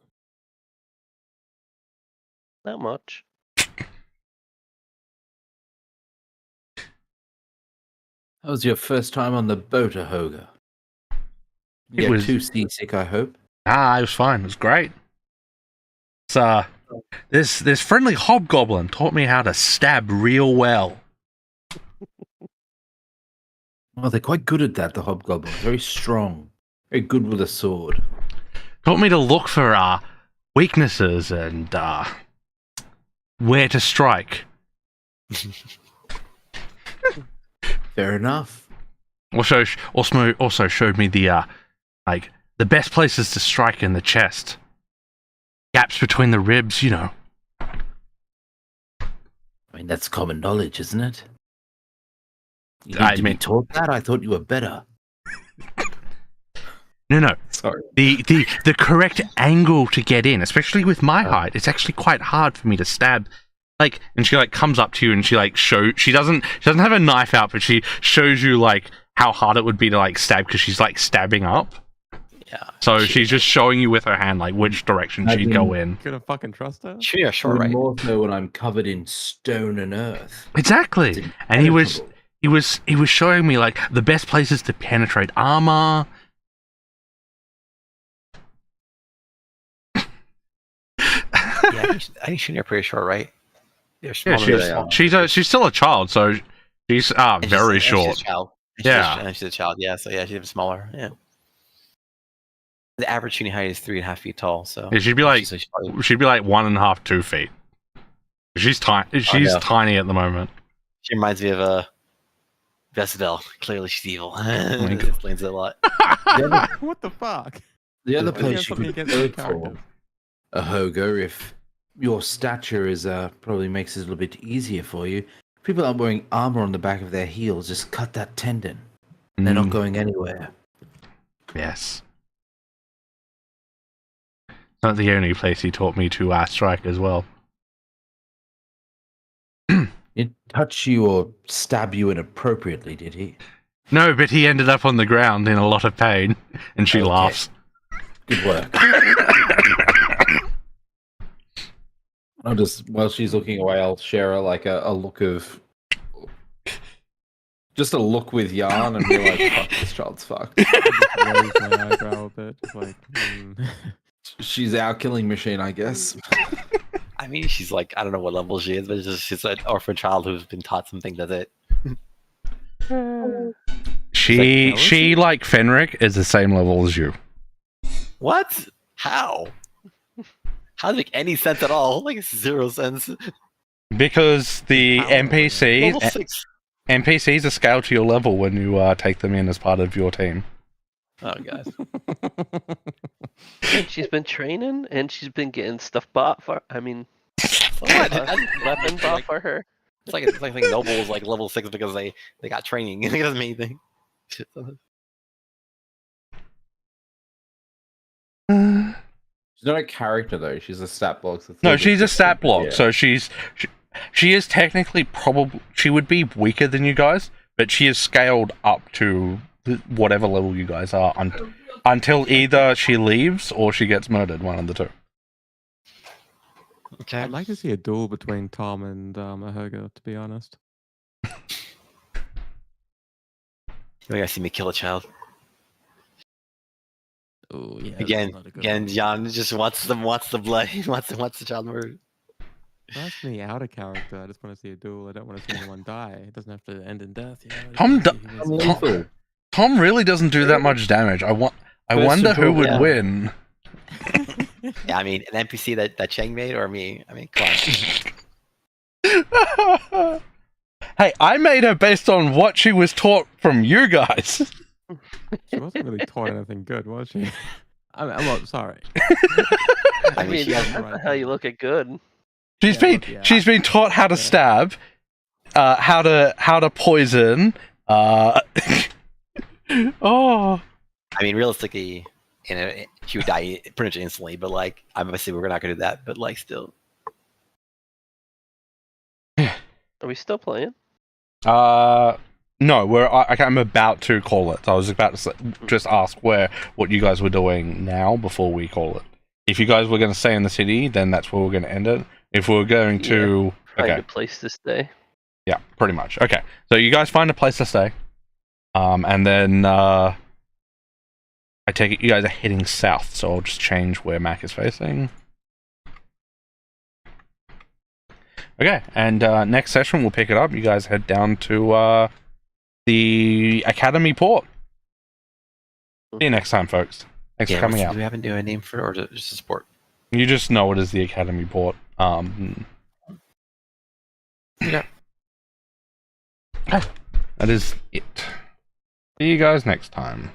Not much. That was your first time on the boat, Ahoga. It You was- too seasick, I hope. Ah, it was fine. It was great. It's, this friendly hobgoblin taught me how to stab real well. Well, they're quite good at that, the hobgoblins. Very strong. Very good with a sword. Taught me to look for weaknesses and where to strike. Fair enough. Also showed me the the best places to strike in the chest. Gaps between the ribs, you know. I mean, that's common knowledge, isn't it? You need I to mean- be taught that? I thought you were better. No. Sorry. The correct angle to get in, especially with my height, it's actually quite hard for me to stab. Like, and she like comes up to you and she like she doesn't have a knife out, but she shows you like how hard it would be to like stab because she's like stabbing up. Yeah. So she's just showing you with her hand like which direction she'd go in. Gonna fucking trust her? Sure, sure, Even right. more so when I'm covered in stone and earth. Exactly. It's And he was impenetrable. showing me like the best places to penetrate armor. Yeah, I think she's pretty short, right? They're Yeah, smaller than she's still a child, so she's and very she's short. a child. And Yeah. she's a child. Yeah, so yeah, she's even smaller. Yeah. The average shooting height is 3.5 feet tall. So Yeah, she'd be like she's probably- 1.5, 2 feet. She's tiny. She's know. tiny at the moment. She reminds me of Vesdel. Clearly, she's evil. my It God. explains it a lot. What the fuck? The other Why do you have place you something could against the go for characters? a Hogo, if your stature is probably makes it a little bit easier for you. People aren't wearing armor on the back of their heels. Just cut that tendon. They're not going anywhere. Yes. Not the only place he taught me to strike as well. Did touch you or stab you inappropriately, did he? No, but he ended up on the ground in a lot of pain, and she Okay. laughs. Good work. I'll just, while she's looking away, I'll share like a look of, just a look with Yarn and be like, fuck, this child's fucked. I just raise my eyebrow a bit, just like, She's our killing machine, I guess. I mean, she's like, I don't know what level she is, but she's an orphan child who's been taught something. That's it. She like Fenric is the same level as you. What? How? How does it make any sense at all? Like, it's 0 sense. Because the Power, Level 6. NPCs are scaled to your level when you take them in as part of your team. Oh, God. And she's been training, and she's been getting stuff bought for. I mean, What? weapon bought for her. It's like Noble's like level 6 because they got training. It doesn't mean anything. She's not a character though. She's a stat block. So it's No, little she's bit a stat different, block, yeah. so she is technically she would be weaker than you guys, but she is scaled up to whatever level you guys are until either she leaves or she gets murdered, one of the two. Okay. I'd like to see a duel between Tom and Ahoga, to be honest. You gotta see me kill a child. Oh yeah. Again, Jan just wants the blood. He wants the child murdered. That's me out of character. I just want to see a duel. I don't want to see anyone die. It doesn't have to end in death. You know? I just wanna see who wins. Tom really doesn't do that much damage. I wonder who would win. Yeah, I mean, an NPC that Cheng made or me? I mean, come on. Hey, I made her based on what she was taught from you guys. She wasn't really taught anything good, was she? I'm not sorry. I mean, she has that's not how you look at good. She's been taught how to stab, how to poison. Oh. I mean, realistically, she would die pretty much instantly. But like, obviously, we're not gonna do that. But like, still. Are we still playing? No, I'm about to call it. I was about to just ask what you guys were doing now before we call it. If you guys were going to stay in the city, then that's where we're going to end it. If we're going to... Find Okay. a place to stay. Yeah, pretty much. Okay, so you guys find a place to stay. And then I take it you guys are heading south, so I'll just change where Mac is facing. Okay, and next session we'll pick it up. You guys head down to the Academy Port. See you next time, folks. Thanks for coming out. Do we have a name for it, or just a support? You just know it as the Academy Port. Yeah. That is it. See you guys next time.